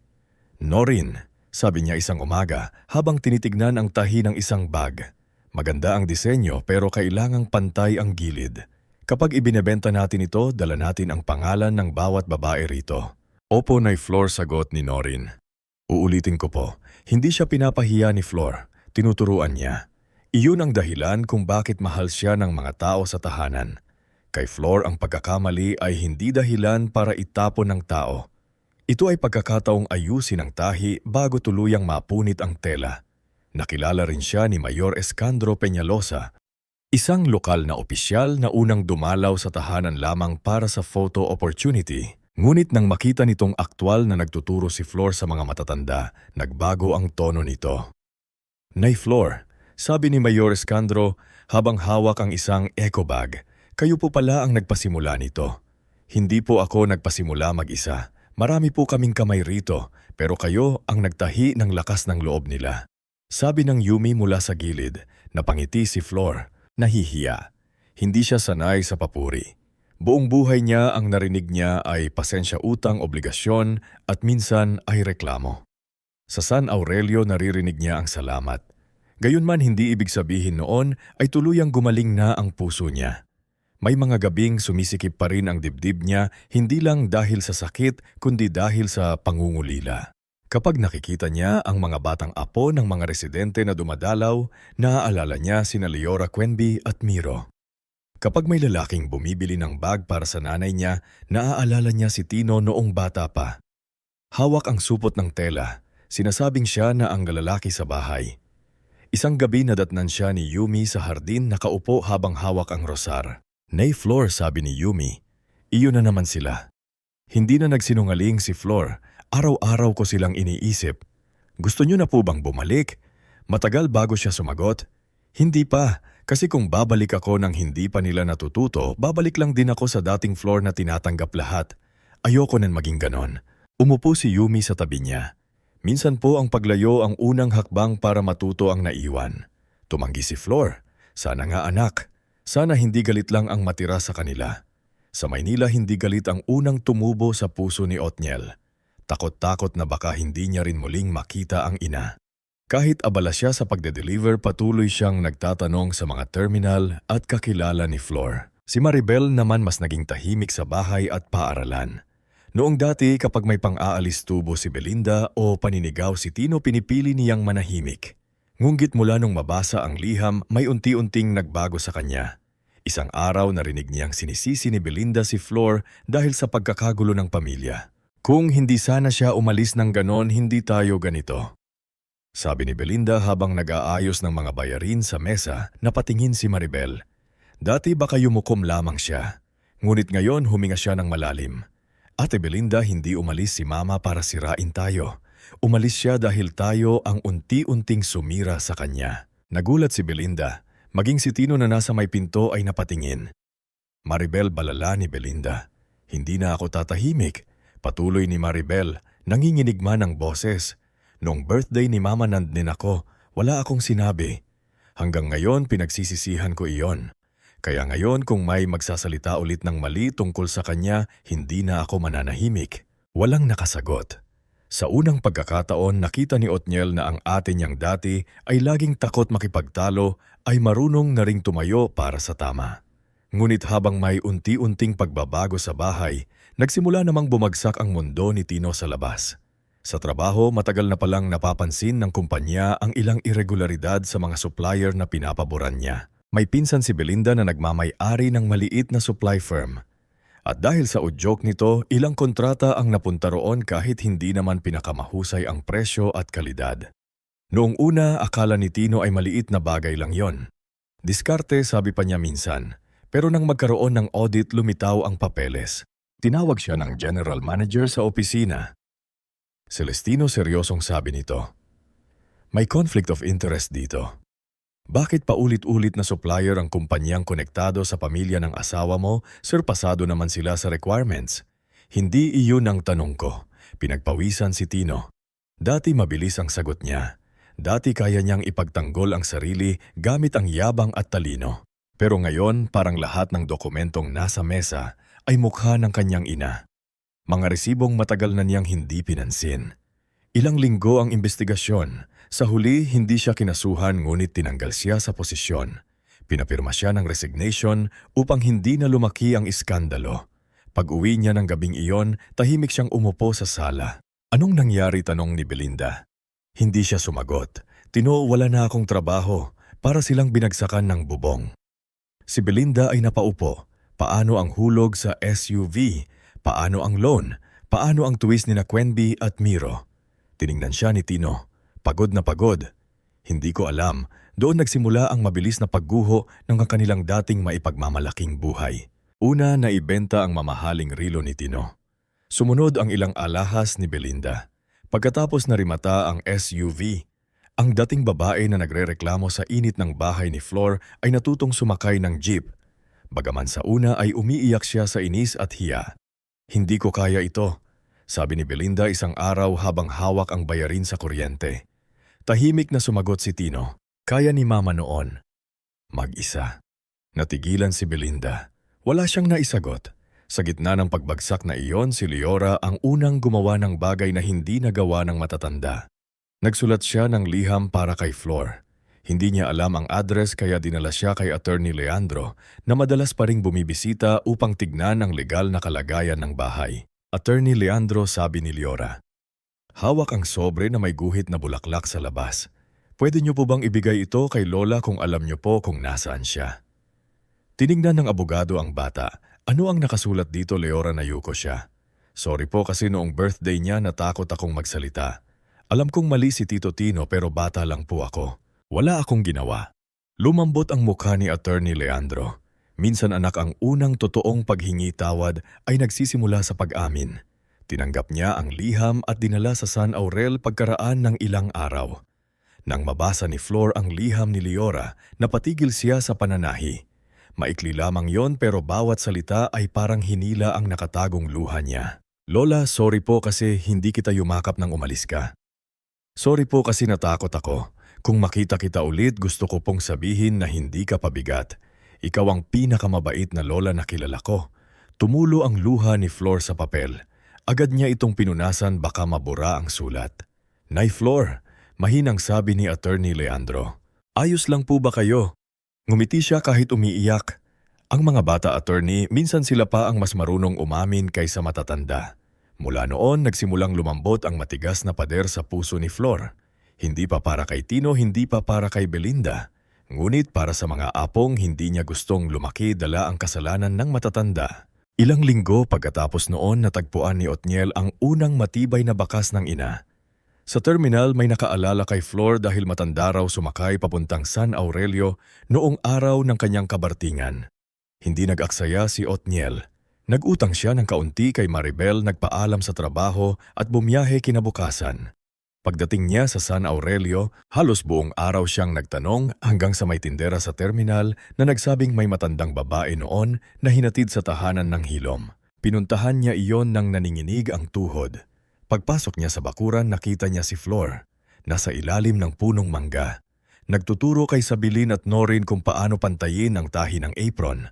"Norin," sabi niya isang umaga habang tinitignan ang tahi ng isang bag. "Maganda ang disenyo pero kailangang pantay ang gilid. Kapag ibinebenta natin ito, dala natin ang pangalan ng bawat babae rito." "Opo, Nay Flor," sagot ni Norin. Uulitin ko po, hindi siya pinapahiya ni Flor, tinuturuan niya. Iyon ang dahilan kung bakit mahal siya ng mga tao sa tahanan. Kay Flor ang pagkakamali ay hindi dahilan para itapon ng tao. Ito ay pagkakataong ayusin ang tahi bago tuluyang mapunit ang tela. Nakilala rin siya ni Mayor Escandro Peñalosa, isang lokal na opisyal na unang dumalaw sa tahanan lamang para sa photo opportunity. Ngunit nang makita nitong aktwal na nagtuturo si Flor sa mga matatanda, nagbago ang tono nito. "Nay Flor," sabi ni Mayor Escandro habang hawak ang isang eco bag, "kayo po pala ang nagpasimula nito. Hindi po ako nagpasimula mag-isa. Marami po kaming kamay rito, pero kayo ang nagtahi ng lakas ng loob nila." Sabi ng Yumi mula sa gilid. Napangiti si Flor, nahihiya. Hindi siya sanay sa papuri. Buong buhay niya ang narinig niya ay pasensya, utang, obligasyon at minsan ay reklamo. Sa San Aurelio naririnig niya ang salamat. Gayunman hindi ibig sabihin noon ay tuluyang gumaling na ang puso niya. May mga gabing sumisikip pa rin ang dibdib niya, hindi lang dahil sa sakit kundi dahil sa pangungulila. Kapag nakikita niya ang mga batang apo ng mga residente na dumadalaw, naaalala niya sina Leora Quenby at Miro. Kapag may lalaking bumibili ng bag para sa nanay niya, naaalala niya si Tino noong bata pa. Hawak ang supot ng tela, Sinasabing siya na ang lalaki sa bahay. Isang gabi nadatnan siya ni Yumi sa hardin nakaupo habang hawak ang rosar. "Nay Flor," sabi ni Yumi, "iyon na naman sila." Hindi na nagsinungaling si Flor. "Araw-araw ko silang iniisip. Gusto niyo na po bang bumalik?" Matagal bago siya sumagot. "Hindi pa, kasi kung babalik ako nang hindi pa nila natututo, babalik lang din ako sa dating Flor na tinatanggap lahat. Ayoko nan maging ganon." Umupo si Yumi sa tabi niya. Minsan po ang paglayo ang unang hakbang para matuto ang naiwan. Tumanggi si Flor. "Sana nga anak. Sana hindi galit lang ang matira sa kanila." Sa Maynila hindi galit ang unang tumubo sa puso ni Othniel. Takot-takot na baka hindi niya rin muling makita ang ina. Kahit abala siya sa pagde-deliver, patuloy siyang nagtatanong sa mga terminal at kakilala ni Flor. Si Maribel naman mas naging tahimik sa bahay at paaralan. Noong dati kapag may pang-aalis tubo si Belinda o paninigaw si Tino, pinipili niyang manahimik. Ngunit mula nung mabasa ang liham, may unti-unting nagbago sa kanya. Isang araw narinig niyang sinisisi ni Belinda si Flor dahil sa pagkakagulo ng pamilya. "Kung hindi sana siya umalis ng ganon, hindi tayo ganito," sabi ni Belinda habang nag-aayos ng mga bayarin sa mesa. Napatingin si Maribel. Dati baka yumukom lamang siya, ngunit ngayon huminga siya ng malalim. "Ate Belinda, hindi umalis si Mama para sirain tayo. Umalis siya dahil tayo ang unti-unting sumira sa kanya." Nagulat si Belinda. Maging si Tino na nasa may pinto ay napatingin. "Maribel," balala ni Belinda. "Hindi na ako tatahimik." Patuloy ni Maribel, nanginginig man ang boses. "Noong birthday ni Mama nandin ako, wala akong sinabi. Hanggang ngayon pinagsisisihan ko iyon. Kaya ngayon kung may magsasalita ulit ng mali tungkol sa kanya, hindi na ako mananahimik." Walang nakasagot. Sa unang pagkakataon, nakita ni Othniel na ang ate niyang dati ay laging takot makipagtalo ay marunong na ring tumayo para sa tama. Ngunit habang may unti-unting pagbabago sa bahay, nagsimula namang bumagsak ang mundo ni Tino sa labas. Sa trabaho, matagal na palang napapansin ng kumpanya ang ilang irregularidad sa mga supplier na pinapaboran niya. May pinsan si Belinda na nagmamay-ari ng maliit na supply firm. At dahil sa udyok nito, ilang kontrata ang napunta roon kahit hindi naman pinakamahusay ang presyo at kalidad. Noong una, akala ni Tino ay maliit na bagay lang yon. Diskarte, sabi pa niya minsan. Pero nang magkaroon ng audit, lumitaw ang papeles. Tinawag siya ng general manager sa opisina. "Celestino," seryosong sabi nito, "may conflict of interest dito. Bakit paulit-ulit na supplier ang kumpanyang konektado sa pamilya ng asawa mo, surpasado naman sila sa requirements?" "Hindi iyon ang tanong ko." Pinagpawisan si Tino. Dati mabilis ang sagot niya. Dati kaya niyang ipagtanggol ang sarili gamit ang yabang at talino. Pero ngayon parang lahat ng dokumentong nasa mesa ay mukha ng kanyang ina. Mga resibong matagal na niyang hindi pinansin. Ilang linggo ang investigasyon. Sa huli, hindi siya kinasuhan ngunit tinanggal siya sa posisyon. Pinapirma siya ng resignation upang hindi na lumaki ang iskandalo. Pag-uwi niya ng gabing iyon, tahimik siyang umupo sa sala. "Anong nangyari?" tanong ni Belinda. Hindi siya sumagot. "Tino, wala na akong trabaho. Para silang binagsakan ng bubong." Si Belinda ay napaupo. Paano ang hulog sa SUV? Paano ang loan? Paano ang twist ni na Quenby at Miro? Tiningnan siya ni Tino. Pagod na pagod. "Hindi ko alam." Doon nagsimula ang mabilis na pagguho ng kanilang dating maipagmamalaking buhay. Una, naibenta ang mamahaling rilo ni Tino. Sumunod ang ilang alahas ni Belinda. Pagkatapos narimata ang SUV, ang dating babae na nagrereklamo sa init ng bahay ni Flor ay natutong sumakay ng jeep. Bagaman sa una ay umiiyak siya sa inis at hiya. "Hindi ko kaya ito," sabi ni Belinda isang araw habang hawak ang bayarin sa kuryente. Tahimik na sumagot si Tino. "Kaya ni Mama noon. Mag-isa." Natigilan si Belinda. Wala siyang naisagot. Sa gitna ng pagbagsak na iyon, si Leora ang unang gumawa ng bagay na hindi nagawa ng matatanda. Nagsulat siya ng liham para kay Flor. Hindi niya alam ang address kaya dinala siya kay Attorney Leandro na madalas pa ring bumibisita upang tignan ang legal na kalagayan ng bahay. "Attorney Leandro," sabi ni Leora. Hawak ang sobre na may guhit na bulaklak sa labas. "Pwede niyo po bang ibigay ito kay Lola kung alam niyo po kung nasaan siya?" Tiningnan ng abogado ang bata. "Ano ang nakasulat dito, Leora?" Nayuko siya. "Sorry po kasi noong birthday niya natakot akong magsalita. Alam kong mali si Tito Tino pero bata lang po ako. Wala akong ginawa. Lumambot ang mukha ni Attorney Leandro. Minsan anak ang unang totoong paghingi tawad ay nagsisimula sa pag-amin. Tinanggap niya ang liham at dinala sa San Aurel pagkaraan ng ilang araw. Nang mabasa ni Flor ang liham ni Leora, napatigil siya sa pananahi. Maikli lamang yon pero bawat salita ay parang hinila ang nakatagong luha niya. Lola, sorry po kasi hindi kita yumakap nang umalis ka. Sorry po kasi natakot ako. Kung makita kita ulit, gusto ko pong sabihin na hindi ka pabigat. Ikaw ang pinakamabait na lola na kilala ko. Tumulo ang luha ni Flor sa papel. Agad niya itong pinunasan baka mabura ang sulat. Nay Flor, mahinang sabi ni Attorney Leandro. Ayos lang po ba kayo? Ngumiti siya kahit umiiyak. Ang mga bata, attorney, minsan sila pa ang mas marunong umamin kaysa matatanda. Mula noon, nagsimulang lumambot ang matigas na pader sa puso ni Flor. Hindi pa para kay Tino, hindi pa para kay Belinda. Ngunit para sa mga apong hindi niya gustong lumaki dala ang kasalanan ng matatanda. Ilang linggo pagkatapos noon natagpuan ni Otniel ang unang matibay na bakas ng ina. Sa terminal may nakaalala kay Flor dahil matanda raw sumakay papuntang San Aurelio noong araw ng kanyang kabartingan. Hindi nag-aksaya si Otniel. Nag-utang siya ng kaunti kay Maribel, nagpaalam sa trabaho at bumiyahe kinabukasan. Pagdating niya sa San Aurelio, halos buong araw siyang nagtanong hanggang sa may tindera sa terminal na nagsabing may matandang babae noon na hinatid sa tahanan ng Hilom. Pinuntahan niya iyon nang naninginig ang tuhod. Pagpasok niya sa bakuran, nakita niya si Flor. Nasa ilalim ng punong mangga. Nagtuturo kay Sabilin at Norin kung paano pantayin ang tahi ng apron.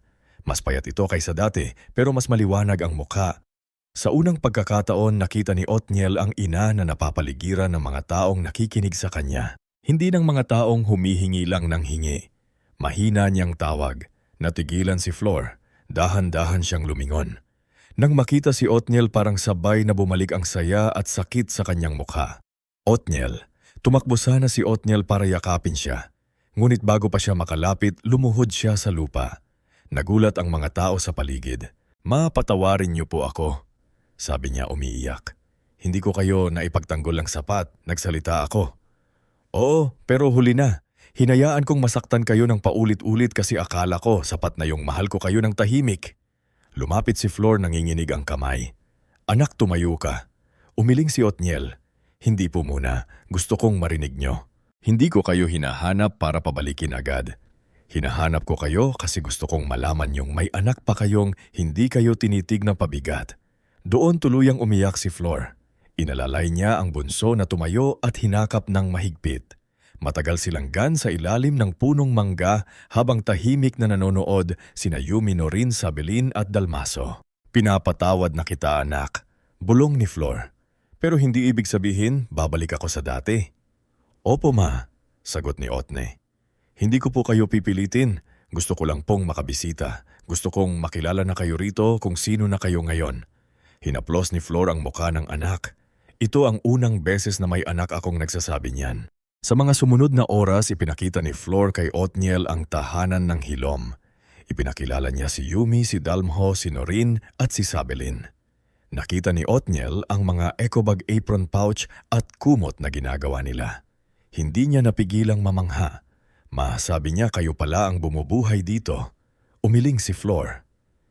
Mas payat ito kaysa dati pero mas maliwanag ang mukha. Sa unang pagkakataon nakita ni Otniel ang ina na napapaligiran ng mga taong nakikinig sa kanya. Hindi ng mga taong humihingi lang ng hingi. Mahina niyang tawag. Natigilan si Flor. Dahan-dahan siyang lumingon. Nang makita si Otniel parang sabay na bumalik ang saya at sakit sa kanyang mukha. Otniel. Tumakbo sana si Otniel para yakapin siya. Ngunit bago pa siya makalapit, lumuhod siya sa lupa. Nagulat ang mga tao sa paligid. Patawarin niyo po ako. Sabi niya umiiyak. Hindi ko kayo naipagtanggol ng sapat, nagsalita ako. Oo, pero huli na. Hinayaan kong masaktan kayo ng paulit-ulit kasi akala ko sapat na yung mahal ko kayo ng tahimik. Lumapit si Flor, nanginginig ang kamay. Anak, tumayo ka. Umiling si Otniel. Hindi po muna, gusto kong marinig niyo. Hindi ko kayo hinahanap para pabalikin agad. Hinahanap ko kayo kasi gusto kong malaman yung may anak pa kayong hindi kayo tinitig na pabigat. Doon tuluyang umiyak si Flor. Inalalay niya ang bunso na tumayo at hinakap ng mahigpit. Matagal silang gan sa ilalim ng punong mangga habang tahimik na nanonood sina Yumi, Norin, Sabilin at Dalmaso. Pinapatawad na kita, anak. Bulong ni Flor. Pero hindi ibig sabihin babalik ako sa dati. Opo ma, sagot ni Otne. Hindi ko po kayo pipilitin. Gusto ko lang pong makabisita. Gusto kong makilala na kayo rito kung sino na kayo ngayon. Hinaplos ni Flor ang mukha ng anak. Ito ang unang beses na may anak akong nagsasabi niyan. Sa mga sumunod na oras, ipinakita ni Flor kay Otniel ang tahanan ng Hilom. Ipinakilala niya si Yumi, si Dalmho, si Norin at si Sabilin. Nakita ni Otniel ang mga ecobag apron pouch at kumot na ginagawa nila. Hindi niya napigilang mamangha. Masabi niya kayo pala ang bumubuhay dito. Umiling si Flor.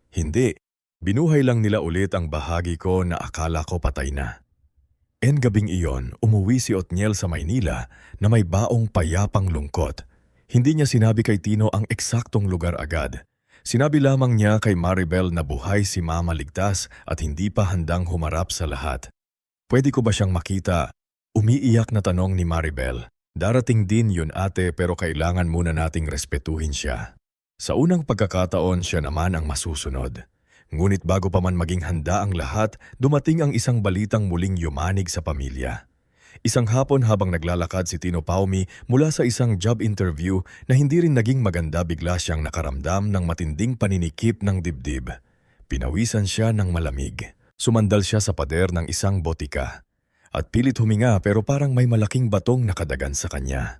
Hindi. Binuhay lang nila ulit ang bahagi ko na akala ko patay na. Gabing iyon, umuwi si Otniel sa Maynila na may baong payapang lungkot. Hindi niya sinabi kay Tino ang eksaktong lugar agad. Sinabi lamang niya kay Maribel na buhay si Mama ligtas at hindi pa handang humarap sa lahat. Pwede ko ba siyang makita? Umiiyak na tanong ni Maribel. Darating din yun ate pero kailangan muna nating respetuhin siya. Sa unang pagkakataon siya naman ang masusunod. Ngunit bago pa man maging handa ang lahat, dumating ang isang balitang muling yumanig sa pamilya. Isang hapon habang naglalakad si Tino Paumi mula sa isang job interview na hindi rin naging maganda, bigla siyang nakaramdam ng matinding paninikip ng dibdib. Pinawisan siya ng malamig. Sumandal siya sa pader ng isang botika. At pilit huminga pero parang may malaking batong nakadagan sa kanya.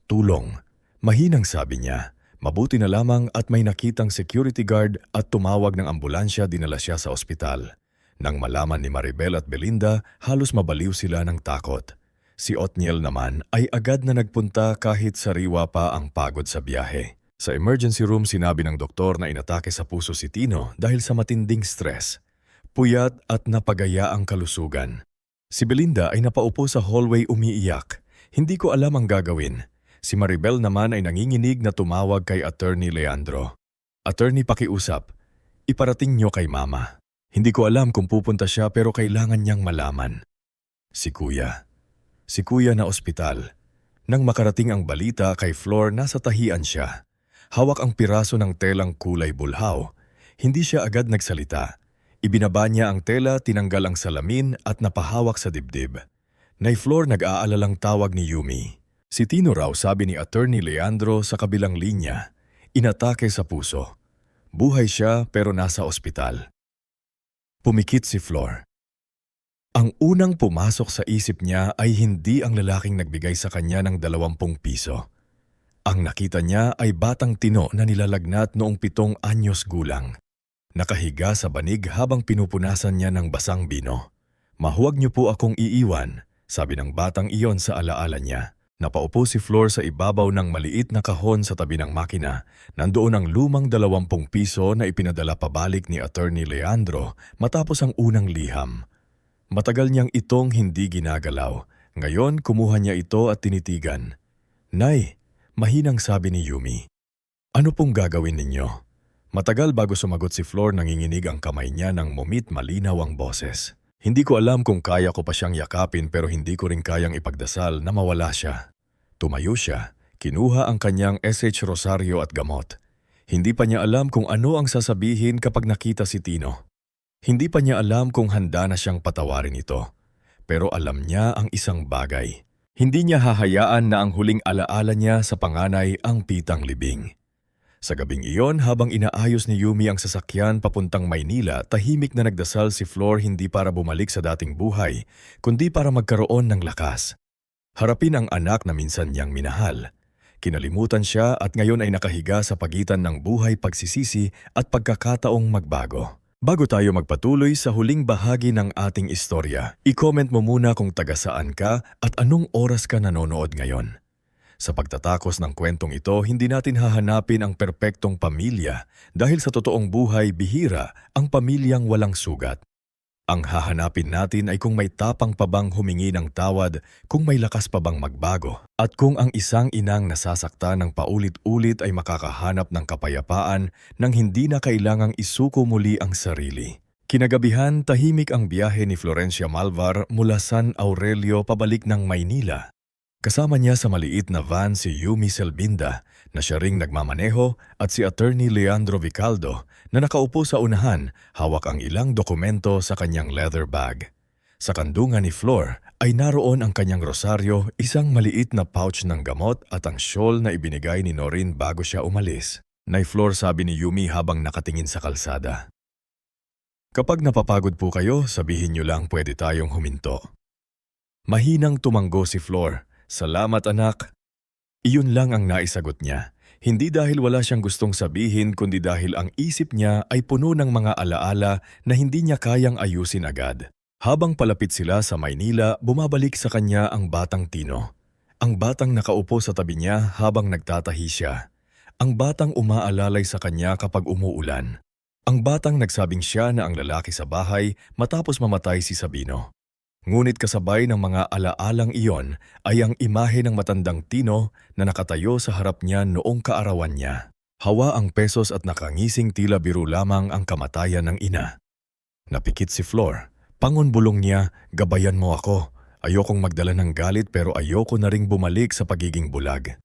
Tulong. Mahinang sabi niya. Mabuti na lamang at may nakitang security guard at tumawag ng ambulansya, dinala siya sa ospital. Nang malaman ni Maribel at Belinda, halos mabaliw sila ng takot. Si Othniel naman ay agad na nagpunta kahit sariwa pa ang pagod sa biyahe. Sa emergency room sinabi ng doktor na inatake sa puso si Tino dahil sa matinding stress, puyat at napagaya ang kalusugan. Si Belinda ay napaupo sa hallway umiiyak. Hindi ko alam ang gagawin. Si Maribel naman ay nanginginig na tumawag kay Attorney Leandro. Attorney, pakiusap. Iparating niyo kay Mama. Hindi ko alam kung pupunta siya pero kailangan niyang malaman. Si Kuya. Si Kuya na ospital. Nang makarating ang balita kay Flor, nasa tahian siya. Hawak ang piraso ng telang kulay bulhaw. Hindi siya agad nagsalita. Ibinaba niya ang tela, tinanggal ang salamin at napahawak sa dibdib. Nay Flor, nag-aalalang tawag ni Yumi. Si Tino raw, sabi ni Attorney Leandro sa kabilang linya. Inatake sa puso. Buhay siya pero nasa ospital. Pumikit si Flor. Ang unang pumasok sa isip niya ay hindi ang lalaking nagbigay sa kanya ng 20 piso. Ang nakita niya ay batang Tino na nilalagnat noong 7 anyos gulang. Nakahiga sa banig habang pinupunasan niya ng basang bino. Mahuwag niyo po akong iiwan, sabi ng batang iyon sa alaala niya. Napaupo si Flor sa ibabaw ng maliit na kahon sa tabi ng makina. Nandoon ang lumang 20 piso na ipinadala pabalik ni Attorney Leandro matapos ang unang liham. Matagal niyang itong hindi ginagalaw. Ngayon kumuha niya ito at tinitigan. Nay, mahinang sabi ni Yumi. Ano pong gagawin ninyo? Matagal bago sumagot si Flor, nanginginig ang kamay niya nang mumit malinaw ang boses. Hindi ko alam kung kaya ko pa siyang yakapin pero hindi ko rin kayang ipagdasal na mawala siya. Tumayo siya, kinuha ang kanyang SH Rosario at gamot. Hindi pa niya alam kung ano ang sasabihin kapag nakita si Tino. Hindi pa niya alam kung handa na siyang patawarin ito. Pero alam niya ang isang bagay. Hindi niya hahayaan na ang huling alaala niya sa panganay ang pitang libing. Sa gabing iyon, habang inaayos ni Yumi ang sasakyan papuntang Maynila, tahimik na nagdasal si Flor hindi para bumalik sa dating buhay, kundi para magkaroon ng lakas. Harapin ang anak na minsan niyang minahal. Kinalimutan siya at ngayon ay nakahiga sa pagitan ng buhay pagsisisi at pagkakataong magbago. Bago tayo magpatuloy sa huling bahagi ng ating istorya, i-comment mo muna kung taga saan ka at anong oras ka nanonood ngayon. Sa pagtatakos ng kwentong ito, hindi natin hahanapin ang perpektong pamilya dahil sa totoong buhay bihira ang pamilyang walang sugat. Ang hahanapin natin ay kung may tapang pa bang humingi ng tawad, kung may lakas pa bang magbago, at kung ang isang inang nasasaktan ng paulit-ulit ay makakahanap ng kapayapaan nang hindi na kailangang isuko muli ang sarili. Kinagabihan, tahimik ang biyahe ni Florencia Malvar mula San Aurelio pabalik ng Maynila. Kasama niya sa maliit na van si Yumi Selbinda na siya ring nagmamaneho at si Attorney Leandro Vicaldo na nakaupo sa unahan, hawak ang ilang dokumento sa kanyang leather bag. Sa kandungan ni Flor ay naroon ang kanyang rosaryo, isang maliit na pouch ng gamot at ang shawl na ibinigay ni Norin bago siya umalis. Nay Flor, sabi ni Yumi habang nakatingin sa kalsada. Kapag napapagod po kayo, sabihin niyo lang pwede tayong huminto. Mahinang tumanggo si Flor. Salamat anak. Iyon lang ang naisagot niya. Hindi dahil wala siyang gustong sabihin kundi dahil ang isip niya ay puno ng mga alaala na hindi niya kayang ayusin agad. Habang palapit sila sa Maynila, bumabalik sa kanya ang batang Tino. Ang batang nakaupo sa tabi niya habang nagtatahi siya. Ang batang umaalalay sa kanya kapag umuulan. Ang batang nagsabing siya na ang lalaki sa bahay matapos mamatay si Sabino. Ngunit kasabay ng mga alaalang iyon ay ang imahe ng matandang Tino na nakatayo sa harap niya noong kaarawan niya. Hawa ang pesos at nakangising tila biro lamang ang kamatayan ng ina. Napikit si Flor. Pangonbulong niya, gabayan mo ako. Ayokong magdala ng galit pero ayoko na ring bumalik sa pagiging bulag.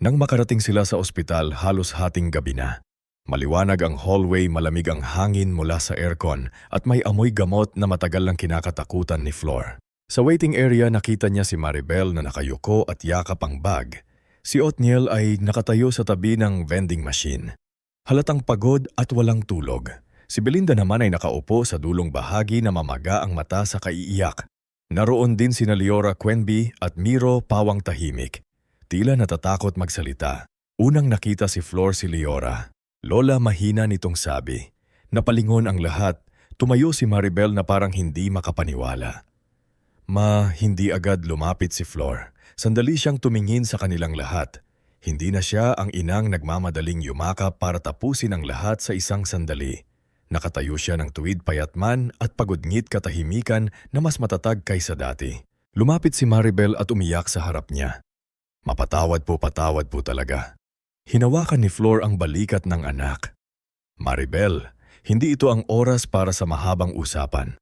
Nang makarating sila sa ospital, halos hating gabi na. Maliwanag ang hallway, malamig ang hangin mula sa aircon at may amoy gamot na matagal lang kinakatakutan ni Flor. Sa waiting area nakita niya si Maribel na nakayuko at yakap ang bag. Si Othniel ay nakatayo sa tabi ng vending machine. Halatang pagod at walang tulog. Si Belinda naman ay nakaupo sa dulong bahagi na mamaga ang mata sa kaiiyak. Naroon din sina Leora Quenby at Miro pawang tahimik. Tila natatakot magsalita. Unang nakita si Flor si Leora. Lola, mahina nitong sabi. Napalingon ang lahat. Tumayo si Maribel na parang hindi makapaniwala. Hindi agad lumapit si Flor. Sandali siyang tumingin sa kanilang lahat. Hindi na siya ang inang nagmamadaling yumakap para tapusin ang lahat sa isang sandali. Nakatayo siya ng tuwid payatman at pagudngit katahimikan na mas matatag kaysa dati. Lumapit si Maribel at umiyak sa harap niya. Patawad po talaga. Hinawakan ni Flor ang balikat ng anak. Maribel, hindi ito ang oras para sa mahabang usapan.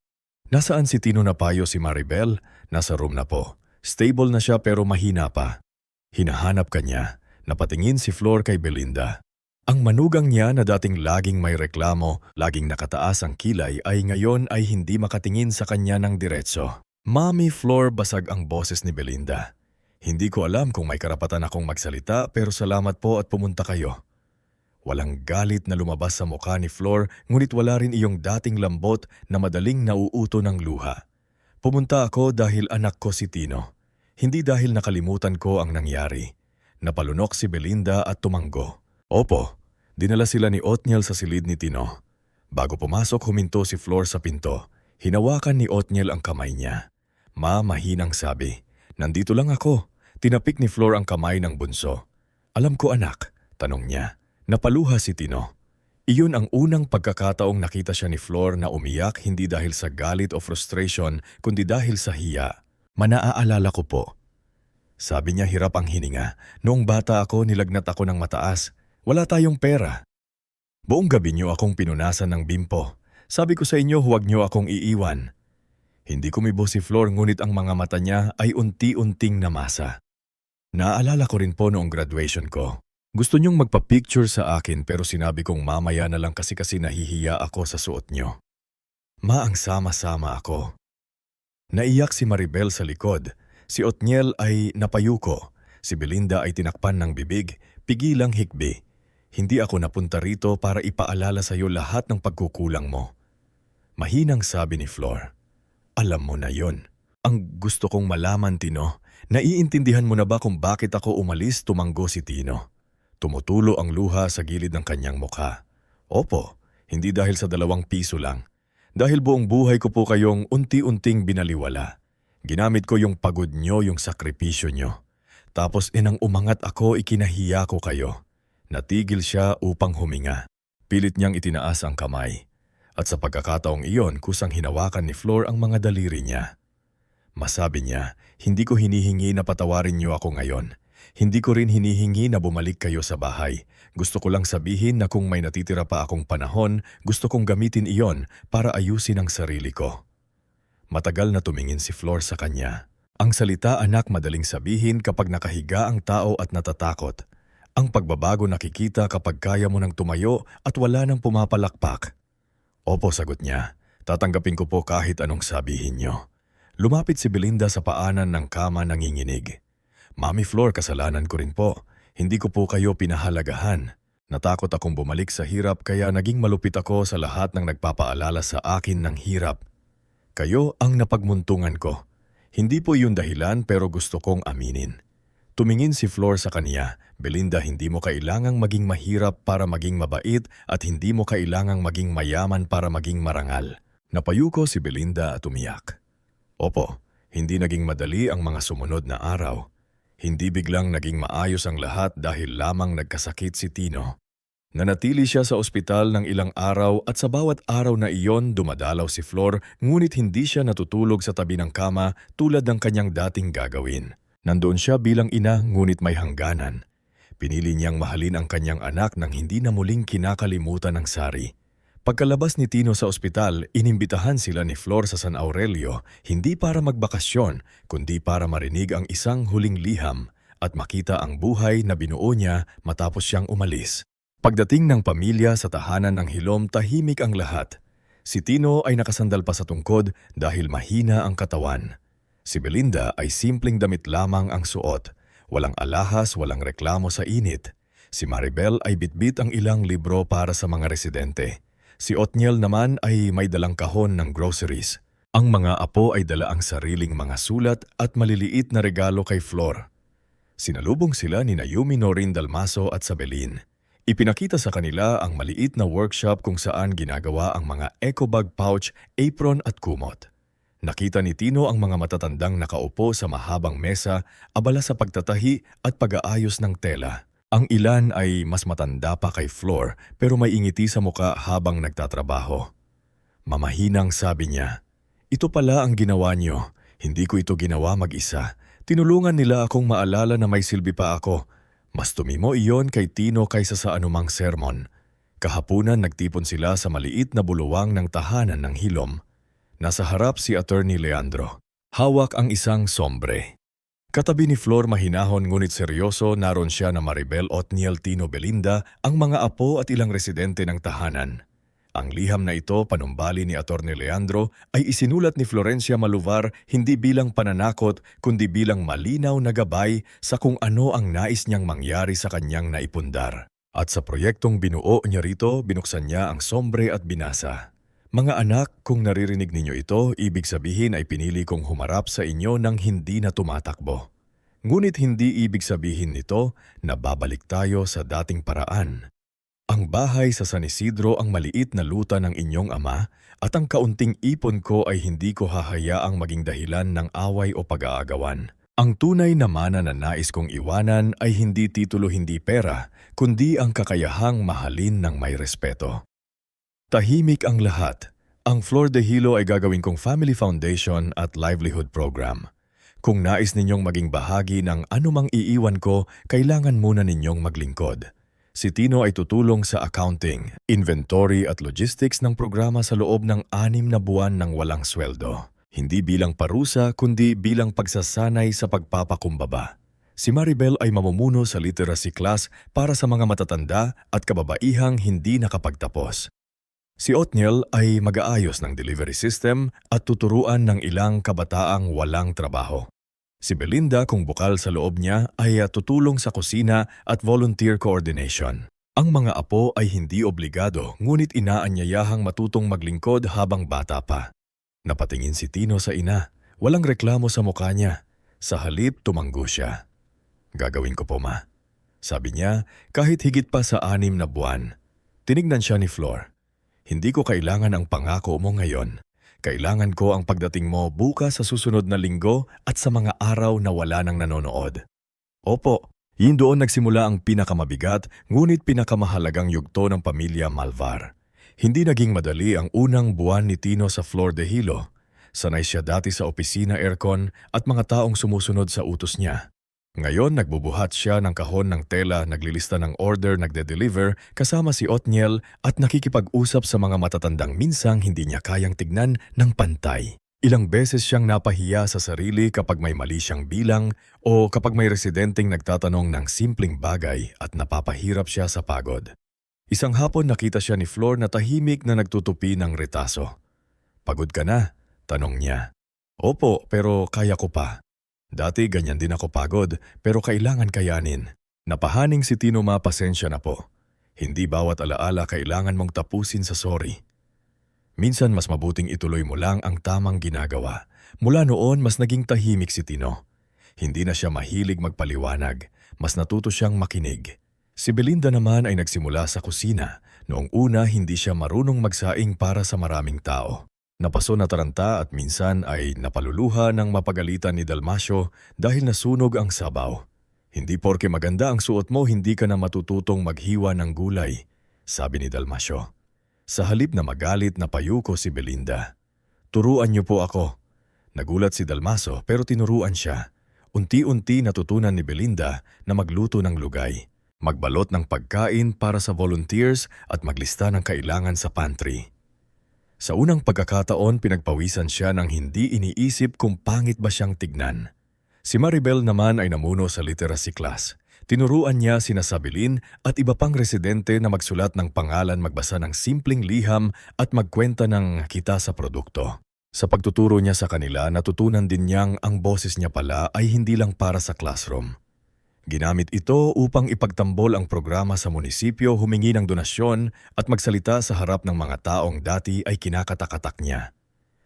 Nasaan si Tino na payo si Maribel? Nasa room na po. Stable na siya pero mahina pa. Hinahanap ka niya. Napatingin si Flor kay Belinda. Ang manugang niya na dating laging may reklamo, laging nakataas ang kilay ay ngayon ay hindi makatingin sa kanya ng diretso. Mami Flor, basag ang boses ni Belinda. Hindi ko alam kung may karapatan akong magsalita pero salamat po at pumunta kayo. Walang galit na lumabas sa mukha ni Flor ngunit wala rin iyong dating lambot na madaling nauuto ng luha. Pumunta ako dahil anak ko si Tino. Hindi dahil nakalimutan ko ang nangyari. Napalunok si Belinda at tumanggo. Opo, dinala sila ni Othniel sa silid ni Tino. Bago pumasok huminto si Flor sa pinto. Hinawakan ni Othniel ang kamay niya. Mahinang sabi, nandito lang ako. Tinapik ni Flor ang kamay ng bunso. Alam ko anak, tanong niya. Napaluha si Tino. Iyon ang unang pagkakataong nakita siya ni Flor na umiyak hindi dahil sa galit o frustration kundi dahil sa hiya. Manaaalala ko po. Sabi niya hirap ang hininga. Noong bata ako nilagnat ako ng mataas. Wala tayong pera. Buong gabi niyo akong pinunasan ng bimpo. Sabi ko sa inyo huwag niyo akong iiwan. Hindi kumibo si Flor ngunit ang mga mata niya ay unti-unting namasa. Naaalala ko rin po noong graduation ko. Gusto niyong magpa-picture sa akin pero sinabi kong mamaya na lang kasi nahihiya ako sa suot niyo. Ang sama-sama ako. Naiyak si Maribel sa likod. Si Othniel ay napayuko. Si Belinda ay tinakpan ng bibig, pigilang hikbi. Hindi ako napunta rito para ipaalala sa iyo lahat ng pagkukulang mo. Mahinang sabi ni Flor. Alam mo na yon. Ang gusto kong malaman, Tino, naiintindihan mo na ba kung bakit ako umalis? Tumanggo si Tino. Tumutulo ang luha sa gilid ng kanyang mukha. Opo, hindi dahil sa 2 piso lang. Dahil buong buhay ko po kayong unti-unting binaliwala. Ginamit ko yung pagod nyo, yung sakripisyo nyo. Tapos inang umangat ako, ikinahiya ko kayo. Natigil siya upang huminga. Pilit niyang itinaas ang kamay. At sa pagkakataong iyon, kusang hinawakan ni Flor ang mga daliri niya. Masabi niya, hindi ko hinihingi na patawarin niyo ako ngayon. Hindi ko rin hinihingi na bumalik kayo sa bahay. Gusto ko lang sabihin na kung may natitira pa akong panahon, gusto kong gamitin iyon para ayusin ang sarili ko. Matagal na tumingin si Flor sa kanya. Ang salita anak madaling sabihin kapag nakahiga ang tao at natatakot. Ang pagbabago nakikita kapag kaya mo nang tumayo at wala nang pumapalakpak. Opo, sagot niya. Tatanggapin ko po kahit anong sabihin niyo. Lumapit si Belinda sa paanan ng kama nanginginig. Mami Flor, kasalanan ko rin po. Hindi ko po kayo pinahalagahan. Natakot akong bumalik sa hirap kaya naging malupit ako sa lahat ng nagpapaalala sa akin ng hirap. Kayo ang napagmuntungan ko. Hindi po yun dahilan pero gusto kong aminin. Tumingin si Flor sa kaniya. Belinda, hindi mo kailangang maging mahirap para maging mabait at hindi mo kailangang maging mayaman para maging marangal. Napayuko si Belinda at umiyak. Opo, hindi naging madali ang mga sumunod na araw. Hindi biglang naging maayos ang lahat dahil lamang nagkasakit si Tino. Nanatili siya sa ospital ng ilang araw at sa bawat araw na iyon dumadalaw si Flor ngunit hindi siya natutulog sa tabi ng kama tulad ng kanyang dating gagawin. Nandoon siya bilang ina ngunit may hangganan. Pinili niyang mahalin ang kanyang anak nang hindi na muling kinakalimutan ng sari. Pagkalabas ni Tino sa ospital, inimbitahan sila ni Flor sa San Aurelio hindi para magbakasyon kundi para marinig ang isang huling liham at makita ang buhay na binuo niya matapos siyang umalis. Pagdating ng pamilya sa tahanan ng Hilom, tahimik ang lahat. Si Tino ay nakasandal pa sa tungkod dahil mahina ang katawan. Si Belinda ay simpleng damit lamang ang suot. Walang alahas, walang reklamo sa init. Si Maribel ay bitbit ang ilang libro para sa mga residente. Si Othniel naman ay may dalang kahon ng groceries. Ang mga apo ay dala ang sariling mga sulat at maliliit na regalo kay Flor. Sinalubong sila ni Yumi Norin Dalmaso at Sabelin. Ipinakita sa kanila ang maliit na workshop kung saan ginagawa ang mga eco bag pouch, apron at kumot. Nakita ni Tino ang mga matatandang nakaupo sa mahabang mesa, abala sa pagtatahi at pag-aayos ng tela. Ang ilan ay mas matanda pa kay Flor pero may ingiti sa muka habang nagtatrabaho. Mamahinang sabi niya, "Ito pala ang ginawa niyo. Hindi ko ito ginawa mag-isa. Tinulungan nila akong maalala na may silbi pa ako. Mas tumimo iyon kay Tino kaysa sa anumang sermon." Kahapunan nagtipon sila sa maliit na buluwang ng tahanan ng Hilom. Nasa harap si Attorney Leandro. Hawak ang isang sombre. Katabi ni Flor mahinahon ngunit seryoso naroon siya na Maribel Otniel Tino Belinda, ang mga apo at ilang residente ng tahanan. Ang liham na ito, panumbali ni Attorney Leandro, ay isinulat ni Florencia Maluvar hindi bilang pananakot kundi bilang malinaw na gabay sa kung ano ang nais niyang mangyari sa kanyang naipundar. At sa proyektong binuo niya rito, binuksan niya ang sombre at binasa. "Mga anak, kung naririnig ninyo ito, ibig sabihin ay pinili kong humarap sa inyo nang hindi na tumatakbo. Ngunit hindi ibig sabihin nito na babalik tayo sa dating paraan. Ang bahay sa San Isidro ang maliit na luta ng inyong ama at ang kaunting ipon ko ay hindi ko hahayaang maging dahilan ng away o pag-aagawan. Ang tunay na mana na nais kong iwanan ay hindi titulo, hindi pera, kundi ang kakayahang mahalin ng may respeto." Tahimik ang lahat. Ang Flor de Hilo ay gagawin kong family foundation at livelihood program. Kung nais ninyong maging bahagi ng anumang iiwan ko, kailangan muna ninyong maglingkod. Si Tino ay tutulong sa accounting, inventory at logistics ng programa sa loob ng 6 na buwan ng walang sweldo. Hindi bilang parusa kundi bilang pagsasanay sa pagpapakumbaba. Si Maribel ay mamumuno sa literacy class para sa mga matatanda at kababaihang hindi nakapagtapos. Si Otniel ay mag-aayos ng delivery system at tuturuan ng ilang kabataang walang trabaho. Si Belinda, kung bukal sa loob niya, ay tutulong sa kusina at volunteer coordination. Ang mga apo ay hindi obligado ngunit inaanyayahang matutong maglingkod habang bata pa. Napatingin si Tino sa ina. Walang reklamo sa mukha niya. Sa halip, tumanggo siya. "Gagawin ko po, ma," sabi niya kahit higit pa sa 6 na buwan. Tinignan siya ni Flor. "Hindi ko kailangan ang pangako mo ngayon. Kailangan ko ang pagdating mo bukas sa susunod na linggo at sa mga araw na wala nang nanonood." Opo, yun doon nagsimula ang pinakamabigat ngunit pinakamahalagang yugto ng pamilya Malvar. Hindi naging madali ang unang buwan ni Tino sa Flor de Hilo. Sanay siya dati sa opisina aircon at mga taong sumusunod sa utos niya. Ngayon nagbubuhat siya ng kahon ng tela, naglilista ng order, nagde-deliver kasama si Otniel at nakikipag-usap sa mga matatandang minsang hindi niya kayang tignan ng pantay. Ilang beses siyang napahiya sa sarili kapag may mali siyang bilang o kapag may residenteng nagtatanong ng simpleng bagay at napapahirap siya sa pagod. Isang hapon nakita siya ni Flor na tahimik na nagtutupi ng retaso. "Pagod ka na?" tanong niya. "Opo, pero kaya ko pa. Dati ganyan din ako pagod, pero kailangan kayanin." Napahaning si Tino, "Pasensya na po. Hindi bawat alaala kailangan mong tapusin sa sorry. Minsan mas mabuting ituloy mo lang ang tamang ginagawa." Mula noon mas naging tahimik si Tino. Hindi na siya mahilig magpaliwanag, mas natuto siyang makinig. Si Belinda naman ay nagsimula sa kusina. Noong una hindi siya marunong magsaing para sa maraming tao. Napaso na taranta at minsan ay napaluluha ng mapagalitan ni Dalmasio dahil nasunog ang sabaw. "Hindi porke maganda ang suot mo, hindi ka na matututong maghiwa ng gulay," sabi ni Dalmasio. Sa halip na magalit, napayuko si Belinda. "Turuan niyo po ako." Nagulat si Dalmasio pero tinuruan siya. Unti-unti natutunan ni Belinda na magluto ng lugay, magbalot ng pagkain para sa volunteers at maglista ng kailangan sa pantry. Sa unang pagkakataon, pinagpawisan siya ng hindi iniisip kung pangit ba siyang tignan. Si Maribel naman ay namuno sa literacy class. Tinuruan niya sina Sabilin at iba pang residente na magsulat ng pangalan, magbasa ng simpleng liham at magkwenta ng kita sa produkto. Sa pagtuturo niya sa kanila, natutunan din niyang ang boses niya pala ay hindi lang para sa classroom. Ginamit ito upang ipagtambol ang programa sa munisipyo, humingi ng donasyon at magsalita sa harap ng mga taong dati ay kinakatakatak niya.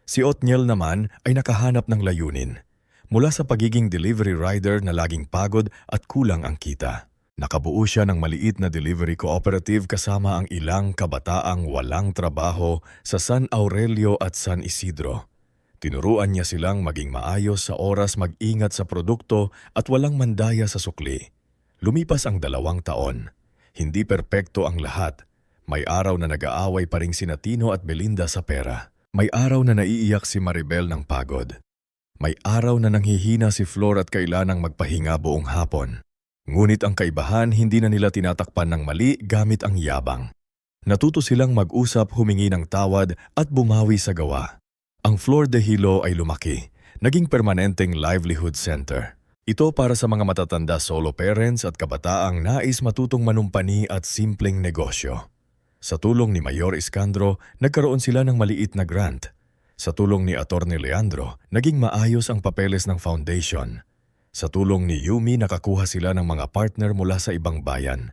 Si Otniel naman ay nakahanap ng layunin. Mula sa pagiging delivery rider na laging pagod at kulang ang kita. Nakabuo siya ng maliit na delivery cooperative kasama ang ilang kabataang walang trabaho sa San Aurelio at San Isidro. Tinuruan niya silang maging maayos sa oras, mag-ingat sa produkto at walang mandaya sa sukli. Lumipas ang 2 taon. Hindi perpekto ang lahat. May araw na nag-aaway pa ring sina Tino at Belinda sa pera. May araw na naiiyak si Maribel ng pagod. May araw na nanghihina si Flor at kailanang magpahinga buong hapon. Ngunit ang kaibahan, hindi na nila tinatakpan ng mali gamit ang yabang. Natuto silang mag-usap, humingi ng tawad at bumawi sa gawa. Ang Flor de Hilo ay lumaki, naging permanenteng livelihood center. Ito para sa mga matatanda solo parents at kabataang nais matutong manumpani at simpleng negosyo. Sa tulong ni Mayor Iskandro, nagkaroon sila ng maliit na grant. Sa tulong ni Attorney Leandro, naging maayos ang papeles ng foundation. Sa tulong ni Yumi, nakakuha sila ng mga partner mula sa ibang bayan.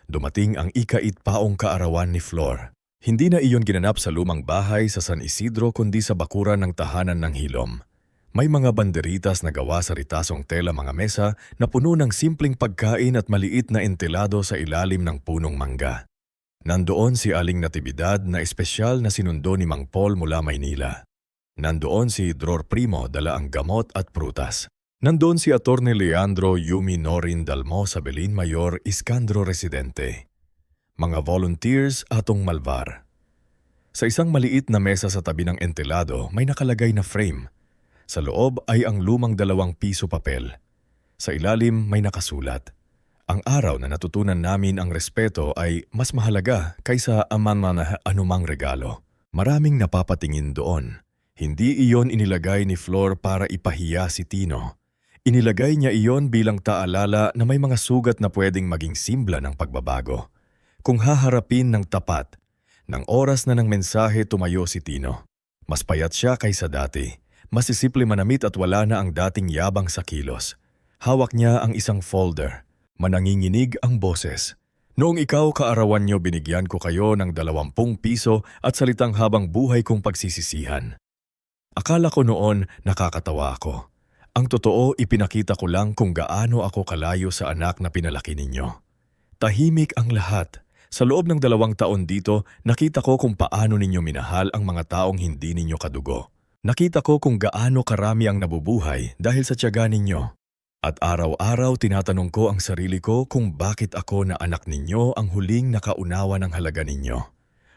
Dumating ang ika-8 kaarawan ni Flor. Hindi na iyon ginanap sa lumang bahay sa San Isidro kundi sa bakuran ng tahanan ng Hilom. May mga banderitas na gawa sa ritasong tela, mga mesa na puno ng simpleng pagkain at maliit na entilado sa ilalim ng punong mangga. Nandoon si Aling Natividad na espesyal na sinundo ni Mang Paul mula Maynila. Nandoon si Dror Primo, dala ang gamot at prutas. Nandoon si Attorney Leandro Yumi Norin Dalmo sa Belin Mayor Iskandro Residente. Mga volunteers atong malvar. Sa isang maliit na mesa sa tabi ng entilado may nakalagay na frame. Sa loob ay ang lumang 2 piso papel. Sa ilalim may nakasulat. Ang araw na natutunan namin ang respeto ay mas mahalaga kaysa anumang regalo. Maraming napapatingin doon. Hindi iyon inilagay ni Flor para ipahiya si Tino. Inilagay niya iyon bilang taalala na may mga sugat na pwedeng maging simbla ng pagbabago. Kung haharapin ng tapat, ng oras na ng mensahe tumayo si Tino. Mas payat siya kaysa dati. Mas simple manamit at wala na ang dating yabang sa kilos. Hawak niya ang isang folder. Mananginginig ang boses. Noong ikaw kaarawan niyo, binigyan ko kayo ng 20 piso at salitang habang buhay kong pagsisisihan. Akala ko noon nakakatawa ako. Ang totoo, ipinakita ko lang kung gaano ako kalayo sa anak na pinalaki ninyo. Tahimik ang lahat. Sa loob ng 2 taon dito, nakita ko kung paano ninyo minahal ang mga taong hindi ninyo kadugo. Nakita ko kung gaano karami ang nabubuhay dahil sa tiyaga ninyo. At araw-araw tinatanong ko ang sarili ko kung bakit ako na anak ninyo ang huling nakaunawa ng halaga ninyo.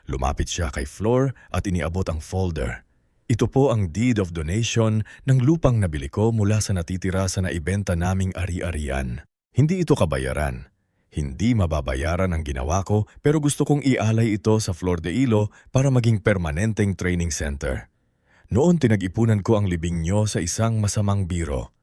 Lumapit siya kay Flor at iniabot ang folder. Ito po ang deed of donation ng lupang nabili ko mula sa natitira sa naibenta naming ari-arian. Hindi ito kabayaran. Hindi mababayaran ang ginawa ko, pero gusto kong ialay ito sa Flor de Hilo para maging permanenteng training center. Noon tinag-ipunan ko ang libing nyo sa isang masamang biro.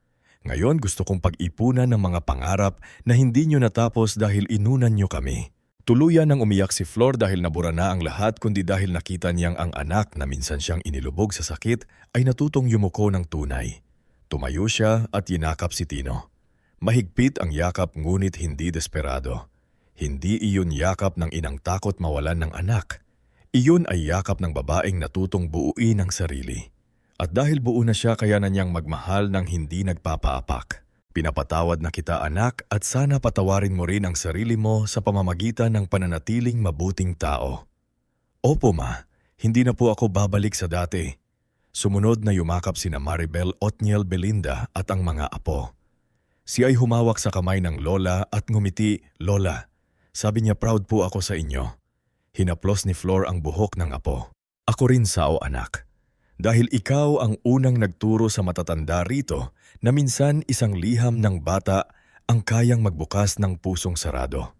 Ngayon gusto kong pag-ipunan ng mga pangarap na hindi nyo natapos dahil inunan nyo kami. Tuluyan nang umiyak si Flor dahil nabura na ang lahat, kundi dahil nakita niyang ang anak na minsan siyang inilubog sa sakit ay natutong yumuko ng tunay. Tumayo siya at yinakap si Tino. Mahigpit ang yakap ngunit hindi desperado. Hindi iyon yakap ng inang takot mawalan ng anak. Iyon ay yakap ng babaeng natutong buuin ang sarili. At dahil buo na siya, kaya na niyang magmahal ng hindi nagpapaapak. Pinapatawad na kita, anak, at sana patawarin mo rin ang sarili mo sa pamamagitan ng pananatiling mabuting tao. Opo ma, hindi na po ako babalik sa dati. Sumunod na yumakap sina Maribel, Otniel, Belinda at ang mga apo. Siya ay humawak sa kamay ng lola at ngumiti. Lola, sabi niya, proud po ako sa inyo. Hinaplos ni Flor ang buhok ng apo. Ako rin sao, anak. Dahil ikaw ang unang nagturo sa matatanda rito na minsan isang liham ng bata ang kayang magbukas ng pusong sarado.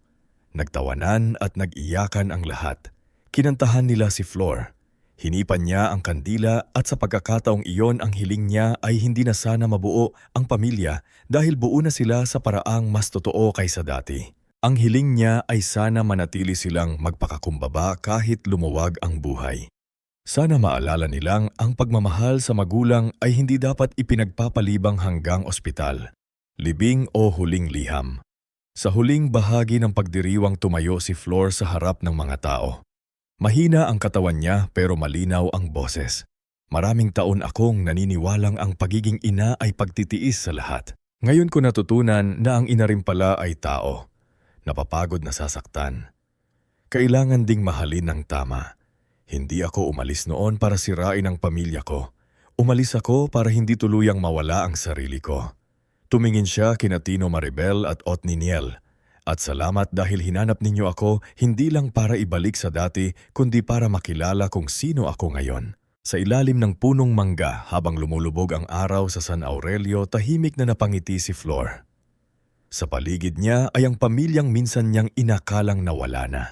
Nagtawanan at nag-iyakan ang lahat. Kinantahan nila si Flor. Hinipan niya ang kandila at sa pagkakataong iyon ang hiling niya ay hindi na sana mabuo ang pamilya dahil buo na sila sa paraang mas totoo kaysa dati. Ang hiling niya ay sana manatili silang magpakakumbaba kahit lumuwag ang buhay. Sana maalala nilang ang pagmamahal sa magulang ay hindi dapat ipinagpapalibang hanggang ospital, libing o huling liham. Sa huling bahagi ng pagdiriwang tumayo si Flor sa harap ng mga tao. Mahina ang katawan niya pero malinaw ang boses. Maraming taon akong naniniwalang ang pagiging ina ay pagtitiis sa lahat. Ngayon ko natutunan na ang ina rin pala ay tao. Napapagod na sasaktan. Kailangan ding mahalin ng tama. Hindi ako umalis noon para sirain ang pamilya ko. Umalis ako para hindi tuluyang mawala ang sarili ko. Tumingin siya kina Tino Maribel at Otniniel. At salamat dahil hinanap ninyo ako hindi lang para ibalik sa dati kundi para makilala kung sino ako ngayon. Sa ilalim ng punong mangga habang lumulubog ang araw sa San Aurelio, tahimik na napangiti si Flor. Sa paligid niya ay ang pamilyang minsan niyang inakalang nawala na.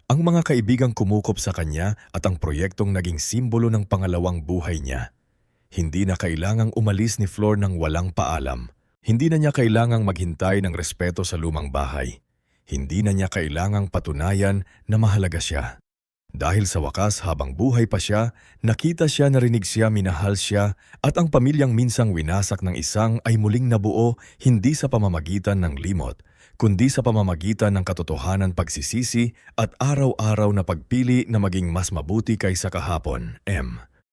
Ang mga kaibigang kumukop sa kanya at ang proyektong naging simbolo ng pangalawang buhay niya. Hindi na kailangang umalis ni Flor ng walang paalam. Hindi na niya kailangang maghintay ng respeto sa lumang bahay. Hindi na niya kailangang patunayan na mahalaga siya. Dahil sa wakas habang buhay pa siya, nakita siya, narinig siya, minahal siya, at ang pamilyang minsang winasak ng isang ay muling nabuo hindi sa pamamagitan ng limot, kundi sa pamamagitan ng katotohanan, pagsisisi at araw-araw na pagpili na maging mas mabuti kaysa kahapon. M.